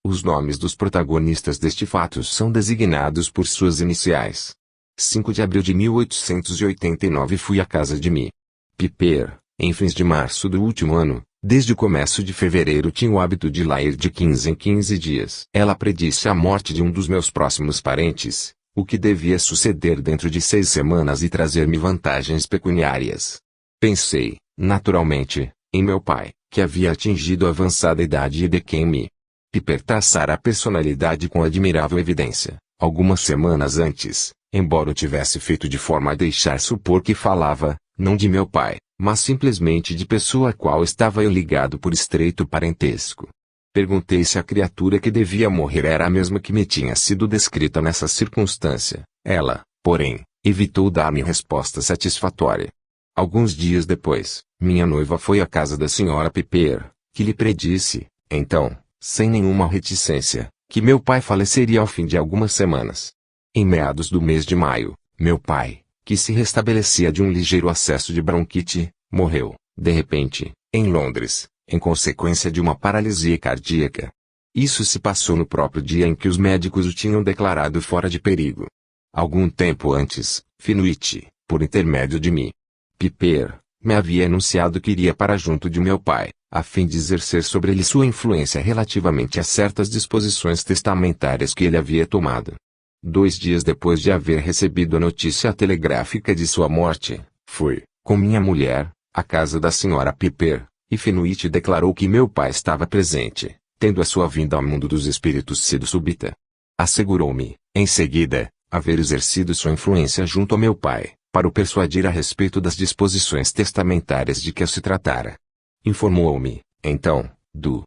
Os nomes dos protagonistas deste fato são designados por suas iniciais. 5 de abril de 1889 fui à casa de Piper, em fins de março do último ano. Desde o começo de fevereiro tinha o hábito de lá ir de 15 em 15 dias. Ela predisse a morte de um dos meus próximos parentes, o que devia suceder dentro de 6 semanas e trazer-me vantagens pecuniárias. Pensei, naturalmente, em meu pai, que havia atingido avançada idade e de quem Piper traçara a personalidade com admirável evidência, algumas semanas antes, embora o tivesse feito de forma a deixar supor que falava, não de meu pai, mas simplesmente de pessoa a qual estava eu ligado por estreito parentesco. Perguntei se a criatura que devia morrer era a mesma que me tinha sido descrita nessa circunstância. Ela, porém, evitou dar-me resposta satisfatória. Alguns dias depois, minha noiva foi à casa da senhora Piper, que lhe predisse, então, sem nenhuma reticência, que meu pai faleceria ao fim de algumas semanas. Em meados do mês de maio, meu pai, que se restabelecia de um ligeiro acesso de bronquite, morreu, de repente, em Londres, em consequência de uma paralisia cardíaca. Isso se passou no próprio dia em que os médicos o tinham declarado fora de perigo. Algum tempo antes, Finuit, por intermédio de Piper, me havia anunciado que iria para junto de meu pai, a fim de exercer sobre ele sua influência relativamente a certas disposições testamentárias que ele havia tomado. 2 dias depois de haver recebido a notícia telegráfica de sua morte, fui, com minha mulher, à casa da senhora Piper, e Finuit declarou que meu pai estava presente, tendo a sua vinda ao mundo dos espíritos sido súbita. Assegurou-me, em seguida, haver exercido sua influência junto a meu pai, para o persuadir a respeito das disposições testamentárias de que se tratara. Informou-me, então, do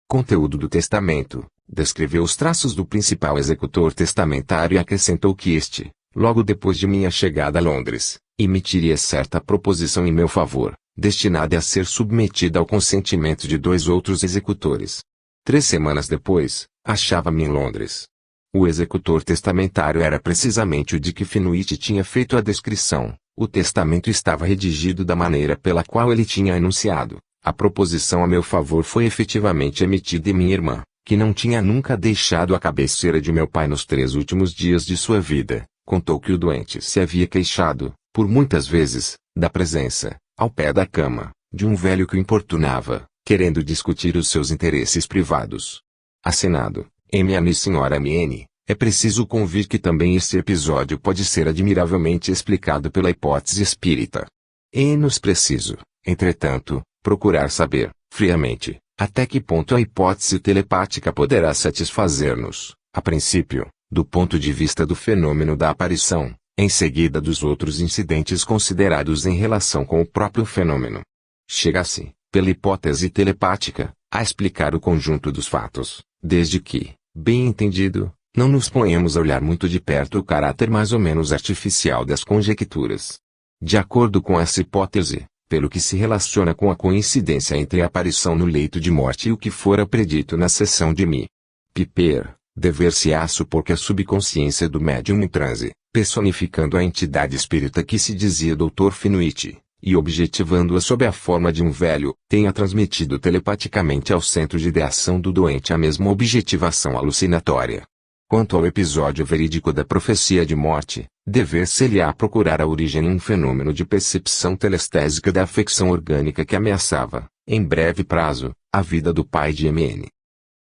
conteúdo do testamento, descreveu os traços do principal executor testamentário e acrescentou que este, logo depois de minha chegada a Londres, emitiria certa proposição em meu favor, destinada a ser submetida ao consentimento de 2 outros executores. 3 semanas depois, achava-me em Londres. O executor testamentário era precisamente o de que Finuit tinha feito a descrição. O testamento estava redigido da maneira pela qual ele tinha anunciado. A proposição a meu favor foi efetivamente emitida e minha irmã, que não tinha nunca deixado a cabeceira de meu pai nos 3 últimos dias de sua vida, contou que o doente se havia queixado, por muitas vezes, da presença, ao pé da cama, de um velho que o importunava, querendo discutir os seus interesses privados. Assinado, M.A. Sra. M.N., é preciso convir que também esse episódio pode ser admiravelmente explicado pela hipótese espírita. É-nos preciso, entretanto, procurar saber, friamente, até que ponto a hipótese telepática poderá satisfazer-nos, a princípio, do ponto de vista do fenômeno da aparição, em seguida dos outros incidentes considerados em relação com o próprio fenômeno. Chega-se, pela hipótese telepática, a explicar o conjunto dos fatos, desde que, bem entendido, não nos ponhamos a olhar muito de perto o caráter mais ou menos artificial das conjecturas. De acordo com essa hipótese, pelo que se relaciona com a coincidência entre a aparição no leito de morte e o que fora predito na sessão de Piper, Dever-se-á supor que a subconsciência do médium em transe, personificando a entidade espírita que se dizia Dr. Finuit, e objetivando-a sob a forma de um velho, tenha transmitido telepaticamente ao centro de ideação do doente a mesma objetivação alucinatória. Quanto ao episódio verídico da profecia de morte, dever-se-lhe-á procurar a origem em um fenômeno de percepção telestésica da afecção orgânica que ameaçava, em breve prazo, a vida do pai de MN.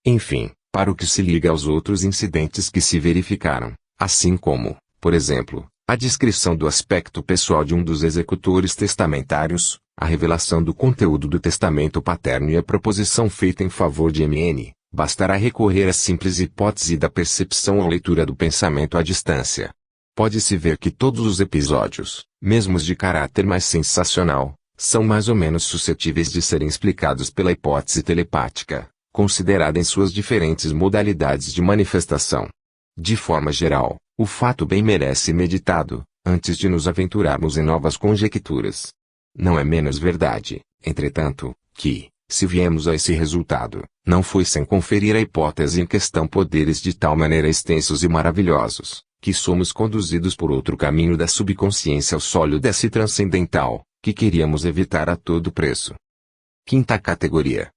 Enfim, para o que se liga aos outros incidentes que se verificaram, assim como, por exemplo, a descrição do aspecto pessoal de um dos executores testamentários, a revelação do conteúdo do testamento paterno e a proposição feita em favor de MN, bastará recorrer à simples hipótese da percepção ou leitura do pensamento à distância. Pode-se ver que todos os episódios, mesmo os de caráter mais sensacional, são mais ou menos suscetíveis de serem explicados pela hipótese telepática, considerada em suas diferentes modalidades de manifestação. De forma geral, o fato bem merece meditado, antes de nos aventurarmos em novas conjecturas. Não é menos verdade, entretanto, que, se viemos a esse resultado, não foi sem conferir à hipótese em questão poderes de tal maneira extensos e maravilhosos, que somos conduzidos por outro caminho da subconsciência ao sólio desse transcendental, que queríamos evitar a todo preço. Quinta categoria.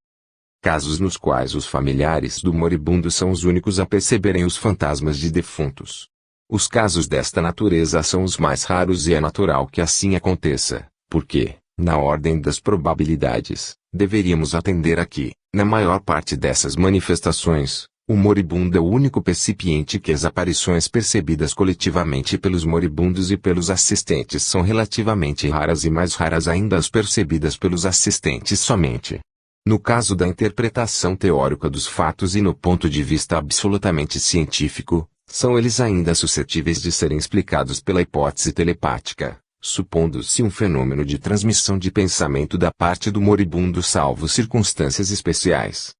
Casos nos quais os familiares do moribundo são os únicos a perceberem os fantasmas de defuntos. Os casos desta natureza são os mais raros e é natural que assim aconteça, porque, na ordem das probabilidades, deveríamos atender a que, na maior parte dessas manifestações, o moribundo é o único percipiente, que as aparições percebidas coletivamente pelos moribundos e pelos assistentes são relativamente raras e mais raras ainda as percebidas pelos assistentes somente. No caso da interpretação teórica dos fatos e no ponto de vista absolutamente científico, são eles ainda suscetíveis de serem explicados pela hipótese telepática, supondo-se um fenômeno de transmissão de pensamento da parte do moribundo salvo circunstâncias especiais.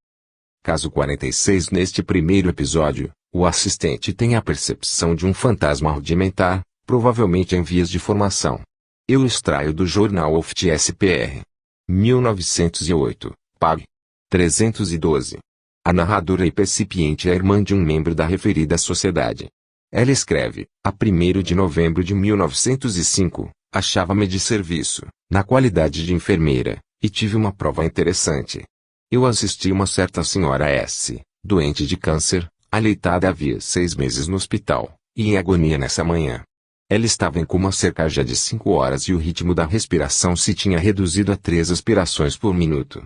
Caso 46. Neste primeiro episódio, o assistente tem a percepção de um fantasma rudimentar, provavelmente em vias de formação. Eu extraio do jornal OFT SPR. 1908. Pag. 312. A narradora e percipiente é a irmã de um membro da referida sociedade. Ela escreve, a 1º de novembro de 1905, achava-me de serviço, na qualidade de enfermeira, e tive uma prova interessante. Eu assisti uma certa senhora S., doente de câncer, aleitada havia 6 meses no hospital, e em agonia nessa manhã. Ela estava em coma há cerca já de 5 horas e o ritmo da respiração se tinha reduzido a 3 aspirações por minuto.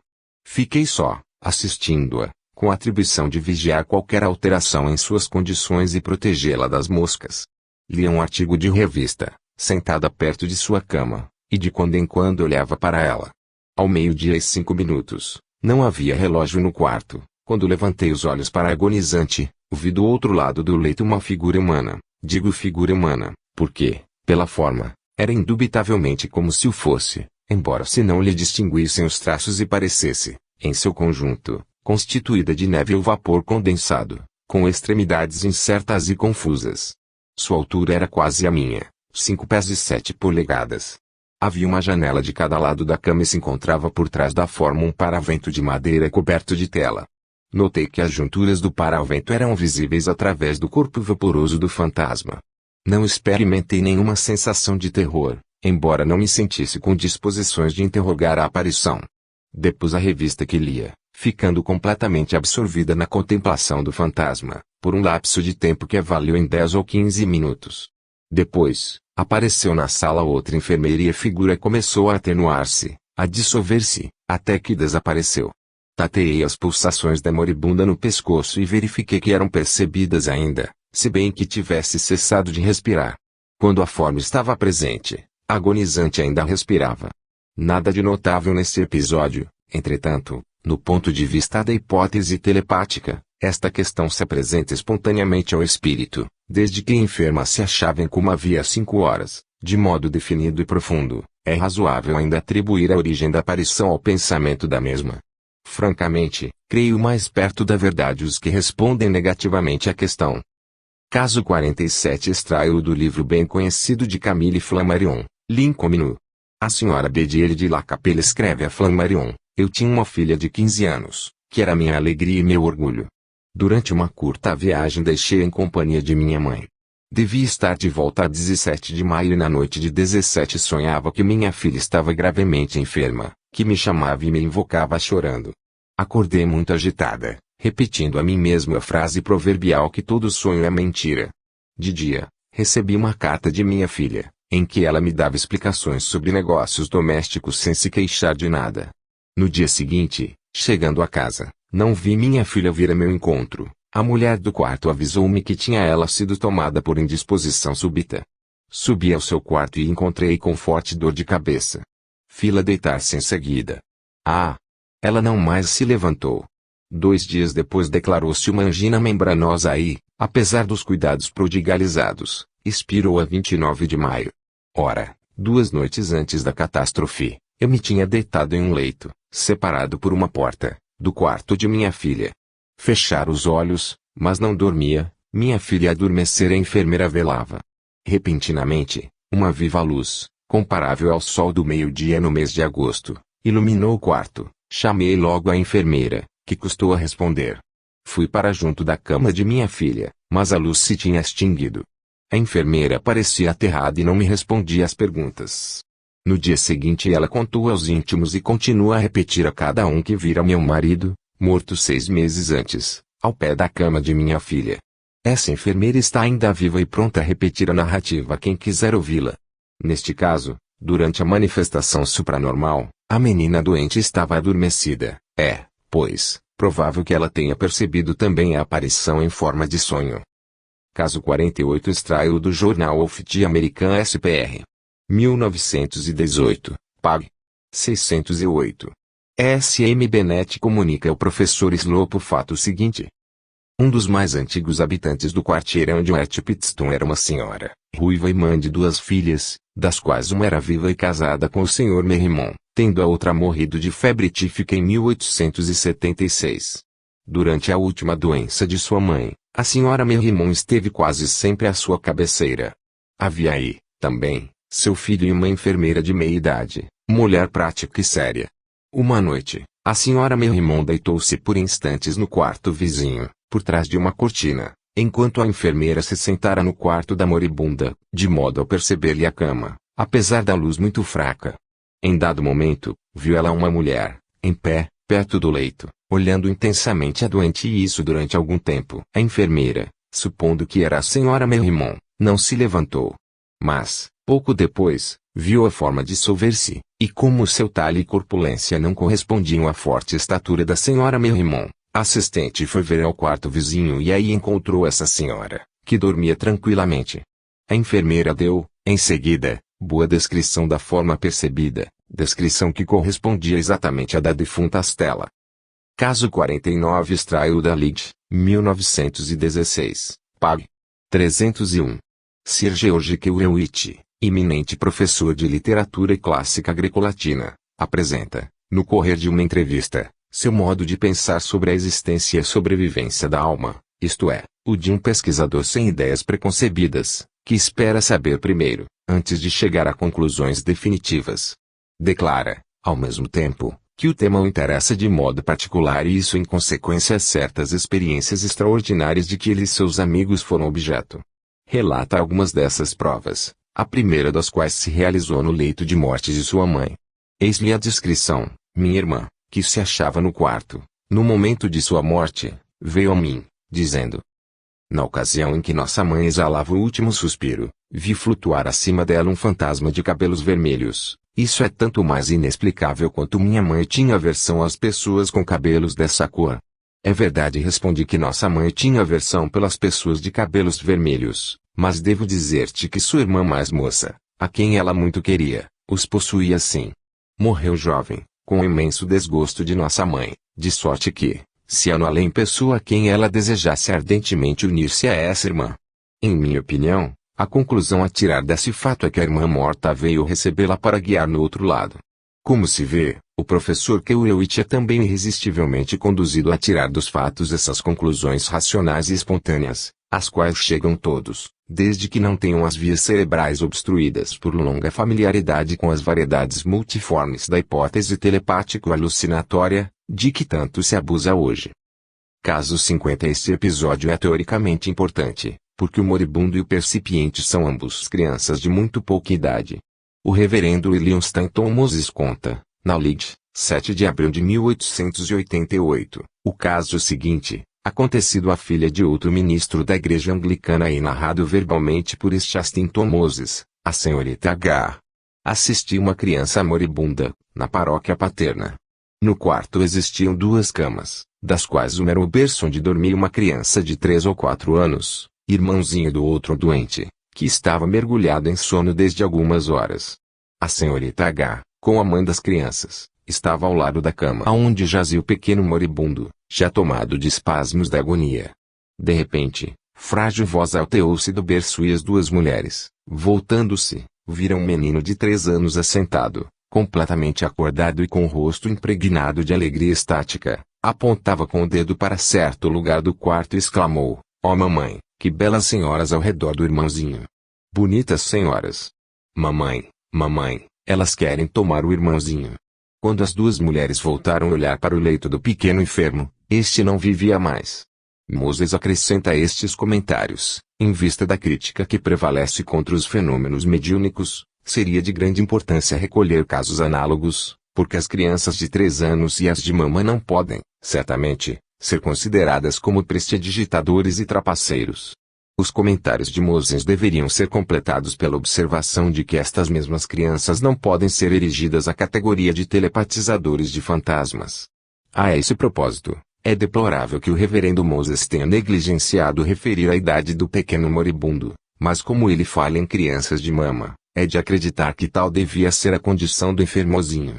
Fiquei só, assistindo-a, com a atribuição de vigiar qualquer alteração em suas condições e protegê-la das moscas. Lia um artigo de revista, sentada perto de sua cama, e de quando em quando olhava para ela. Ao 12:05, não havia relógio no quarto, quando levantei os olhos para a agonizante, vi do outro lado do leito uma figura humana, digo figura humana, porque, pela forma, era indubitavelmente como se o fosse, embora se não lhe distinguissem os traços e parecesse, em seu conjunto, constituída de neve ou vapor condensado, com extremidades incertas e confusas. Sua altura era quase a minha, 5 pés e 7 polegadas. Havia uma janela de cada lado da cama e se encontrava por trás da forma um paravento de madeira coberto de tela. Notei que as junturas do paravento eram visíveis através do corpo vaporoso do fantasma. Não experimentei nenhuma sensação de terror, embora não me sentisse com disposições de interrogar a aparição. Depus a revista que lia, ficando completamente absorvida na contemplação do fantasma, por um lapso de tempo que avaliou em 10 ou 15 minutos. Depois, apareceu na sala outra enfermeira e a figura começou a atenuar-se, a dissolver-se, até que desapareceu. Tateei as pulsações da moribunda no pescoço e verifiquei que eram percebidas ainda, se bem que tivesse cessado de respirar. Quando a forma estava presente, a agonizante ainda respirava. Nada de notável nesse episódio, entretanto, no ponto de vista da hipótese telepática, esta questão se apresenta espontaneamente ao espírito, desde que a enferma se achava em coma havia 5 horas, de modo definido e profundo, é razoável ainda atribuir a origem da aparição ao pensamento da mesma. Francamente, creio mais perto da verdade os que respondem negativamente à questão. Caso 47. Extraio do livro bem conhecido de Camille Flammarion, Lincoln. A senhora Bediere de La Capelle escreve a Flammarion, eu tinha uma filha de 15 anos, que era minha alegria e meu orgulho. Durante uma curta viagem deixei em companhia de minha mãe. Devia estar de volta a 17 de maio e na noite de 17 sonhava que minha filha estava gravemente enferma, que me chamava e me invocava chorando. Acordei muito agitada, repetindo a mim mesmo a frase proverbial que todo sonho é mentira. De dia, recebi uma carta de minha filha, em que ela me dava explicações sobre negócios domésticos sem se queixar de nada. No dia seguinte, chegando a casa, não vi minha filha vir a meu encontro. A mulher do quarto avisou-me que tinha ela sido tomada por indisposição súbita. Subi ao seu quarto e encontrei com forte dor de cabeça. Fila deitar-se em seguida. Ah! Ela não mais se levantou. 2 dias depois declarou-se uma angina membranosa e, apesar dos cuidados prodigalizados, expirou a 29 de maio. Ora, 2 noites antes da catástrofe, eu me tinha deitado em um leito, separado por uma porta, do quarto de minha filha. Fechara os olhos, mas não dormia, minha filha adormecera e a enfermeira velava. Repentinamente, uma viva luz, comparável ao sol do meio-dia no mês de agosto, iluminou o quarto. Chamei logo a enfermeira, que custou a responder. Fui para junto da cama de minha filha, mas a luz se tinha extinguido. A enfermeira parecia aterrada e não me respondia às perguntas. No dia seguinte ela contou aos íntimos e continua a repetir a cada um que vira meu marido, morto 6 meses antes, ao pé da cama de minha filha. Essa enfermeira está ainda viva e pronta a repetir a narrativa a quem quiser ouvi-la. Neste caso, durante a manifestação supranormal, a menina doente estava adormecida. É, pois, provável que ela tenha percebido também a aparição em forma de sonho. Caso 48 extraído do Jornal of American SPR. 1918, Pag. 608. SM Bennett comunica ao professor Slope o fato seguinte. Um dos mais antigos habitantes do quarteirão de West Pittston era uma senhora, ruiva e mãe de 2 filhas, das quais uma era viva e casada com o Sr. Merrimon, tendo a outra morrido de febre tífica em 1876. Durante a última doença de sua mãe, a Sra. Merrimon esteve quase sempre à sua cabeceira. Havia aí, também, seu filho e uma enfermeira de meia idade, mulher prática e séria. Uma noite, a Sra. Merrimon deitou-se por instantes no quarto vizinho, por trás de uma cortina, enquanto a enfermeira se sentara no quarto da moribunda, de modo a perceber-lhe a cama, apesar da luz muito fraca. Em dado momento, viu ela uma mulher, em pé, perto do leito, olhando intensamente a doente e isso durante algum tempo. A enfermeira, supondo que era a Sra. Merrimon, não se levantou. Mas, pouco depois, viu a forma dissolver-se, e como seu talhe e corpulência não correspondiam à forte estatura da Sra. Merrimon, a assistente foi ver ao quarto vizinho e aí encontrou essa senhora, que dormia tranquilamente. A enfermeira deu, em seguida, boa descrição da forma percebida, descrição que correspondia exatamente à da defunta Stella. Caso 49 extraído da Lead, 1916, Pag. 301. Sir George Kewewich, eminente professor de literatura clássica greco-latina, apresenta, no correr de uma entrevista, seu modo de pensar sobre a existência e a sobrevivência da alma, isto é, o de um pesquisador sem ideias preconcebidas, que espera saber primeiro, antes de chegar a conclusões definitivas. Declara, ao mesmo tempo, que o tema o interessa de modo particular e isso em consequência a certas experiências extraordinárias de que ele e seus amigos foram objeto. Relata algumas dessas provas, a primeira das quais se realizou no leito de morte de sua mãe. Eis-lhe a descrição: minha irmã, que se achava no quarto, no momento de sua morte, veio a mim, dizendo: na ocasião em que nossa mãe exalava o último suspiro, vi flutuar acima dela um fantasma de cabelos vermelhos. Isso é tanto mais inexplicável quanto minha mãe tinha aversão às pessoas com cabelos dessa cor. É verdade, respondi, que nossa mãe tinha aversão pelas pessoas de cabelos vermelhos, mas devo dizer-te que sua irmã mais moça, a quem ela muito queria, os possuía sim. Morreu jovem, com o imenso desgosto de nossa mãe, de sorte que, se anulou em pessoa a quem ela desejasse ardentemente unir-se a essa irmã. Em minha opinião, a conclusão a tirar desse fato é que a irmã morta veio recebê-la para guiar no outro lado. Como se vê, o professor Kewewich é também irresistivelmente conduzido a tirar dos fatos essas conclusões racionais e espontâneas, às quais chegam todos, desde que não tenham as vias cerebrais obstruídas por longa familiaridade com as variedades multiformes da hipótese telepático-alucinatória, de que tanto se abusa hoje. Caso 50. Este episódio é teoricamente importante, porque o moribundo e o percipiente são ambos crianças de muito pouca idade. O reverendo William Stanton Moses conta, na Lead, 7 de abril de 1888, o caso seguinte, acontecido à filha de outro ministro da igreja anglicana e narrado verbalmente por este Stanton Moses, a senhorita H. Assistia uma criança moribunda, na paróquia paterna. No quarto existiam duas camas, das quais uma era o berço onde dormia uma criança de 3 ou 4 anos, irmãozinho do outro doente, que estava mergulhado em sono desde algumas horas. A senhorita H, com a mãe das crianças, estava ao lado da cama onde jazia o pequeno moribundo, já tomado de espasmos da agonia. De repente, frágil voz alteou-se do berço e as duas mulheres, voltando-se, viram um menino de 3 anos assentado, completamente acordado e com o rosto impregnado de alegria estática, apontava com o dedo para certo lugar do quarto e exclamou: "Ó mamãe, que belas senhoras ao redor do irmãozinho! Bonitas senhoras! Mamãe, mamãe, elas querem tomar o irmãozinho." Quando as duas mulheres voltaram a olhar para o leito do pequeno enfermo, este não vivia mais. Moses acrescenta estes comentários: em vista da crítica que prevalece contra os fenômenos mediúnicos, seria de grande importância recolher casos análogos, porque as crianças de 3 anos e as de mama não podem, certamente, ser consideradas como prestidigitadores e trapaceiros. Os comentários de Moses deveriam ser completados pela observação de que estas mesmas crianças não podem ser erigidas à categoria de telepatizadores de fantasmas. A esse propósito, é deplorável que o reverendo Moses tenha negligenciado referir a idade do pequeno moribundo, mas como ele fala em crianças de mama, é de acreditar que tal devia ser a condição do enfermozinho.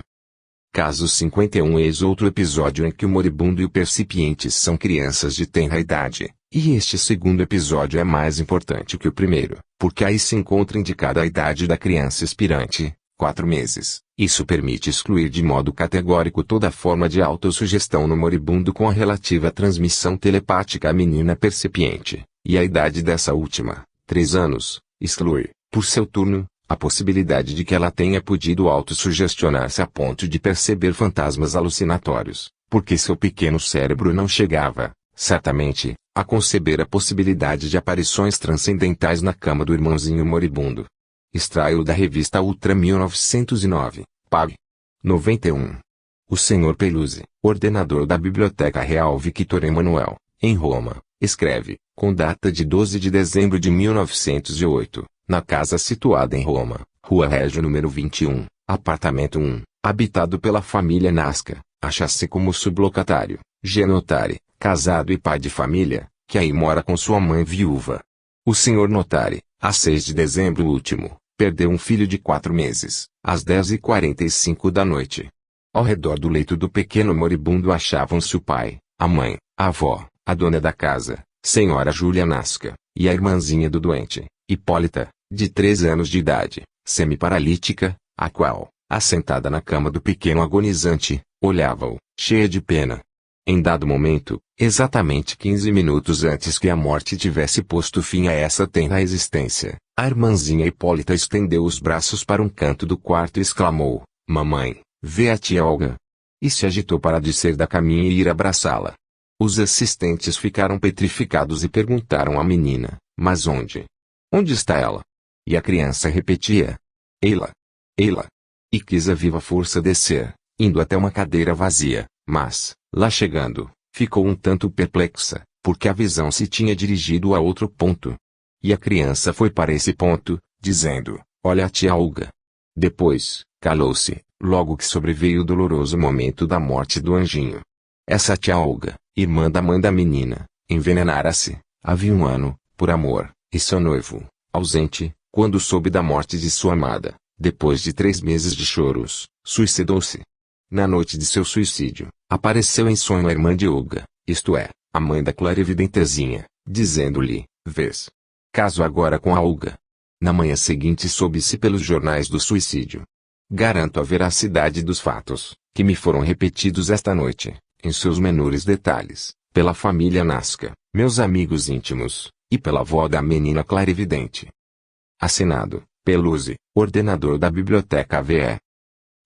Caso 51. Eis outro episódio em que o moribundo e o percipiente são crianças de tenra idade, e este segundo episódio é mais importante que o primeiro, porque aí se encontra indicada a idade da criança expirante, 4 meses. Isso permite excluir de modo categórico toda forma de autossugestão no moribundo com a relativa transmissão telepática à menina percipiente, e a idade dessa última, 3 anos, exclui, por seu turno, a possibilidade de que ela tenha podido autossugestionar-se a ponto de perceber fantasmas alucinatórios, porque seu pequeno cérebro não chegava, certamente, a conceber a possibilidade de aparições transcendentais na cama do irmãozinho moribundo. Extraio da revista Ultra 1909, pag. 91. O Sr. Pelusi, ordenador da Biblioteca Real Victor Emmanuel, em Roma, escreve, com data de 12 de dezembro de 1908, na casa situada em Roma, Rua Régio número 21, apartamento 1, habitado pela família Nasca, acha-se como sublocatário, G. casado e pai de família, que aí mora com sua mãe viúva. O Sr. Notari, a 6 de dezembro último, perdeu um filho de 4 meses, às 10h45 da noite. Ao redor do leito do pequeno moribundo achavam-se o pai, a mãe, a avó, a dona da casa, senhora Júlia Nasca, e a irmãzinha do doente, Hipólita, de 3 anos de idade, semi-paralítica, a qual, assentada na cama do pequeno agonizante, olhava-o, cheia de pena. Em dado momento, exatamente 15 minutos antes que a morte tivesse posto fim a essa tenra existência, a irmãzinha Hipólita estendeu os braços para um canto do quarto e exclamou: "Mamãe, vê a tia Olga." E se agitou para descer da caminha e ir abraçá-la. Os assistentes ficaram petrificados e perguntaram à menina: "Mas onde? Onde está ela?" E a criança repetia: "Ela. Ela." E quis a viva força descer, indo até uma cadeira vazia, mas, lá chegando, ficou um tanto perplexa, porque a visão se tinha dirigido a outro ponto. E a criança foi para esse ponto, dizendo: "Olha a tia Olga." Depois, calou-se, logo que sobreveio o doloroso momento da morte do anjinho. Essa tia Olga, irmã da mãe da menina, envenenara-se, havia 1 ano, por amor, e seu noivo, ausente, quando soube da morte de sua amada, depois de 3 meses de choros, suicidou-se. Na noite de seu suicídio, apareceu em sonho a irmã de Olga, isto é, a mãe da clarividentezinha, dizendo-lhe: "Vês? Caso agora com a Olga." Na manhã seguinte soube-se pelos jornais do suicídio. Garanto a veracidade dos fatos, que me foram repetidos esta noite, em seus menores detalhes, pela família Nasca, meus amigos íntimos, e pela avó da menina clarividente. Assinado, Pelusi, ordenador da Biblioteca VE.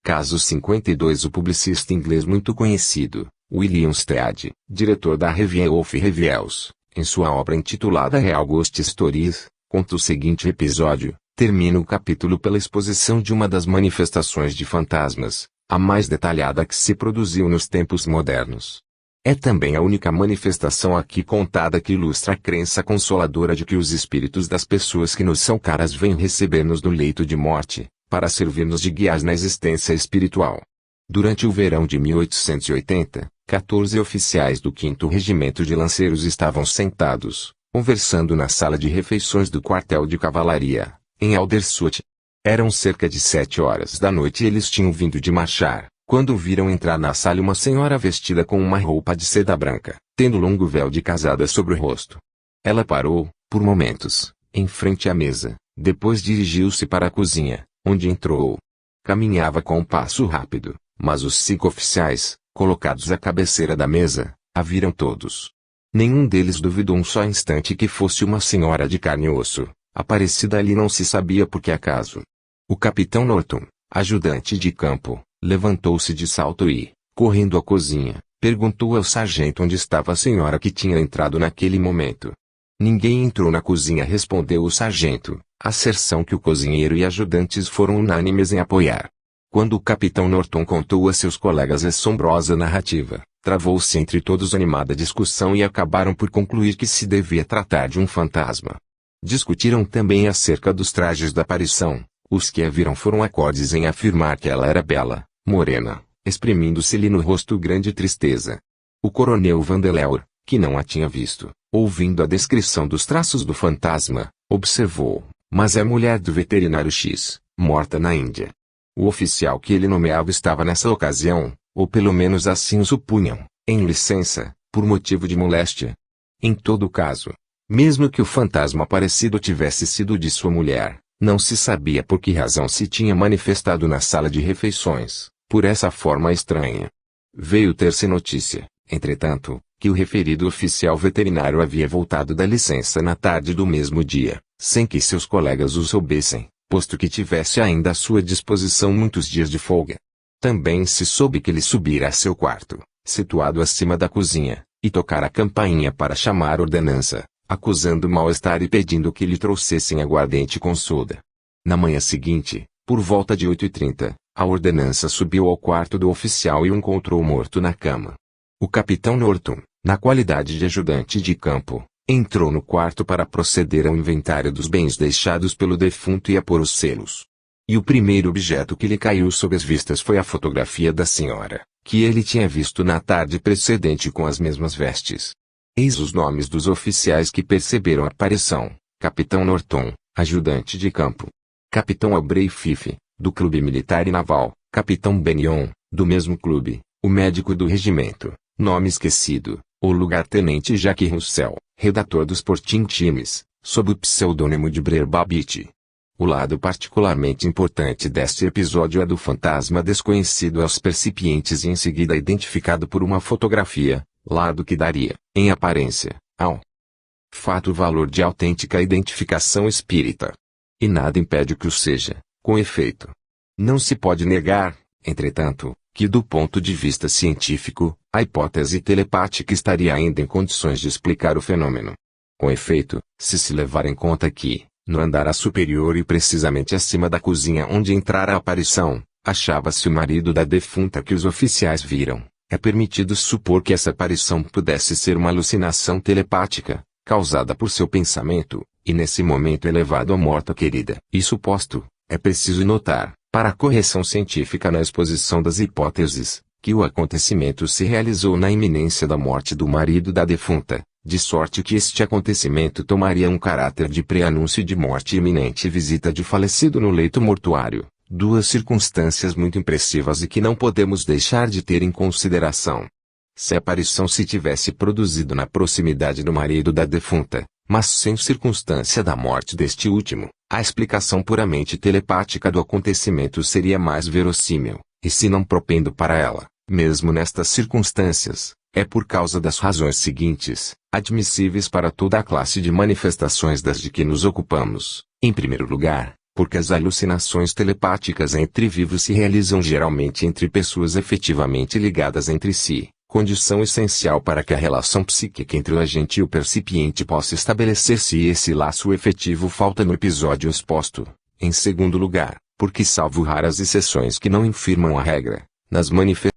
Caso 52. O publicista inglês muito conhecido, William Stead, diretor da Revue of Reviews, em sua obra intitulada Real Ghost Stories, conta o seguinte episódio. Termina o capítulo pela exposição de uma das manifestações de fantasmas, a mais detalhada que se produziu nos tempos modernos. É também a única manifestação aqui contada que ilustra a crença consoladora de que os espíritos das pessoas que nos são caras vêm receber-nos no leito de morte, para servir-nos de guias na existência espiritual. Durante o verão de 1880, 14 oficiais do 5º Regimento de Lanceiros estavam sentados, conversando na sala de refeições do quartel de cavalaria, em Aldershot. Eram cerca de 7 horas da noite e eles tinham vindo de marchar, quando viram entrar na sala uma senhora vestida com uma roupa de seda branca, tendo longo véu de casada sobre o rosto. Ela parou, por momentos, em frente à mesa, depois dirigiu-se para a cozinha, onde entrou. Caminhava com um passo rápido, mas os 5 oficiais, colocados à cabeceira da mesa, a viram todos. Nenhum deles duvidou um só instante que fosse uma senhora de carne e osso. Aparecida ali não se sabia por que acaso. O capitão Norton, ajudante de campo, levantou-se de salto e, correndo à cozinha, perguntou ao sargento onde estava a senhora que tinha entrado naquele momento. Ninguém entrou na cozinha, respondeu o sargento, asserção que o cozinheiro e ajudantes foram unânimes em apoiar. Quando o capitão Norton contou a seus colegas a assombrosa narrativa, travou-se entre todos animada discussão e acabaram por concluir que se devia tratar de um fantasma. Discutiram também acerca dos trajes da aparição. Os que a viram foram acordes em afirmar que ela era bela, morena, exprimindo-se-lhe no rosto grande tristeza. O coronel Vandeleur, que não a tinha visto, ouvindo a descrição dos traços do fantasma, observou, mas é mulher do veterinário X, morta na Índia. O oficial que ele nomeava estava nessa ocasião, ou pelo menos assim o supunham, em licença, por motivo de moléstia. Em todo caso, mesmo que o fantasma aparecido tivesse sido de sua mulher, não se sabia por que razão se tinha manifestado na sala de refeições, por essa forma estranha. Veio ter-se notícia, entretanto, que o referido oficial veterinário havia voltado da licença na tarde do mesmo dia, sem que seus colegas o soubessem, posto que tivesse ainda à sua disposição muitos dias de folga. Também se soube que ele subira a seu quarto, situado acima da cozinha, e tocara a campainha para chamar ordenança, acusando mal-estar e pedindo que lhe trouxessem aguardente com soda. Na manhã seguinte, por volta de 8h30, a ordenança subiu ao quarto do oficial e o encontrou morto na cama. O capitão Norton, na qualidade de ajudante de campo, entrou no quarto para proceder ao inventário dos bens deixados pelo defunto e a pôr os selos. E o primeiro objeto que lhe caiu sob as vistas foi a fotografia da senhora, que ele tinha visto na tarde precedente com as mesmas vestes. Eis os nomes dos oficiais que perceberam a aparição: Capitão Norton, ajudante de campo; Capitão Aubrey Fife, do Clube Militar e Naval; Capitão Bennion, do mesmo clube; o médico do regimento, nome esquecido; o lugar-tenente Jacques Roussel, redator dos Sporting Times, sob o pseudônimo de Brer Babbitt. O lado particularmente importante deste episódio é do fantasma desconhecido aos percipientes e em seguida identificado por uma fotografia, lado que daria, em aparência, ao fato o valor de autêntica identificação espírita. E nada impede que o seja, com efeito. Não se pode negar, entretanto, que do ponto de vista científico, a hipótese telepática estaria ainda em condições de explicar o fenômeno. Com efeito, se levar em conta que, no andar superior e precisamente acima da cozinha onde entrara a aparição, achava-se o marido da defunta que os oficiais viram, é permitido supor que essa aparição pudesse ser uma alucinação telepática, causada por seu pensamento, e nesse momento elevado à morta querida. Isso posto, é preciso notar, para a correção científica na exposição das hipóteses, que o acontecimento se realizou na iminência da morte do marido da defunta, de sorte que este acontecimento tomaria um caráter de pré-anúncio de morte iminente e visita de falecido no leito mortuário, duas circunstâncias muito impressivas e que não podemos deixar de ter em consideração. Se a aparição se tivesse produzido na proximidade do marido da defunta, mas sem circunstância da morte deste último, a explicação puramente telepática do acontecimento seria mais verossímil, e se não propendo para ela, mesmo nestas circunstâncias, é por causa das razões seguintes, admissíveis para toda a classe de manifestações das de que nos ocupamos. Em primeiro lugar, porque as alucinações telepáticas entre vivos se realizam geralmente entre pessoas efetivamente ligadas entre si, condição essencial para que a relação psíquica entre o agente e o percipiente possa estabelecer-se e esse laço efetivo falta no episódio exposto. Em segundo lugar, porque salvo raras exceções que não infirmam a regra, nas manifestações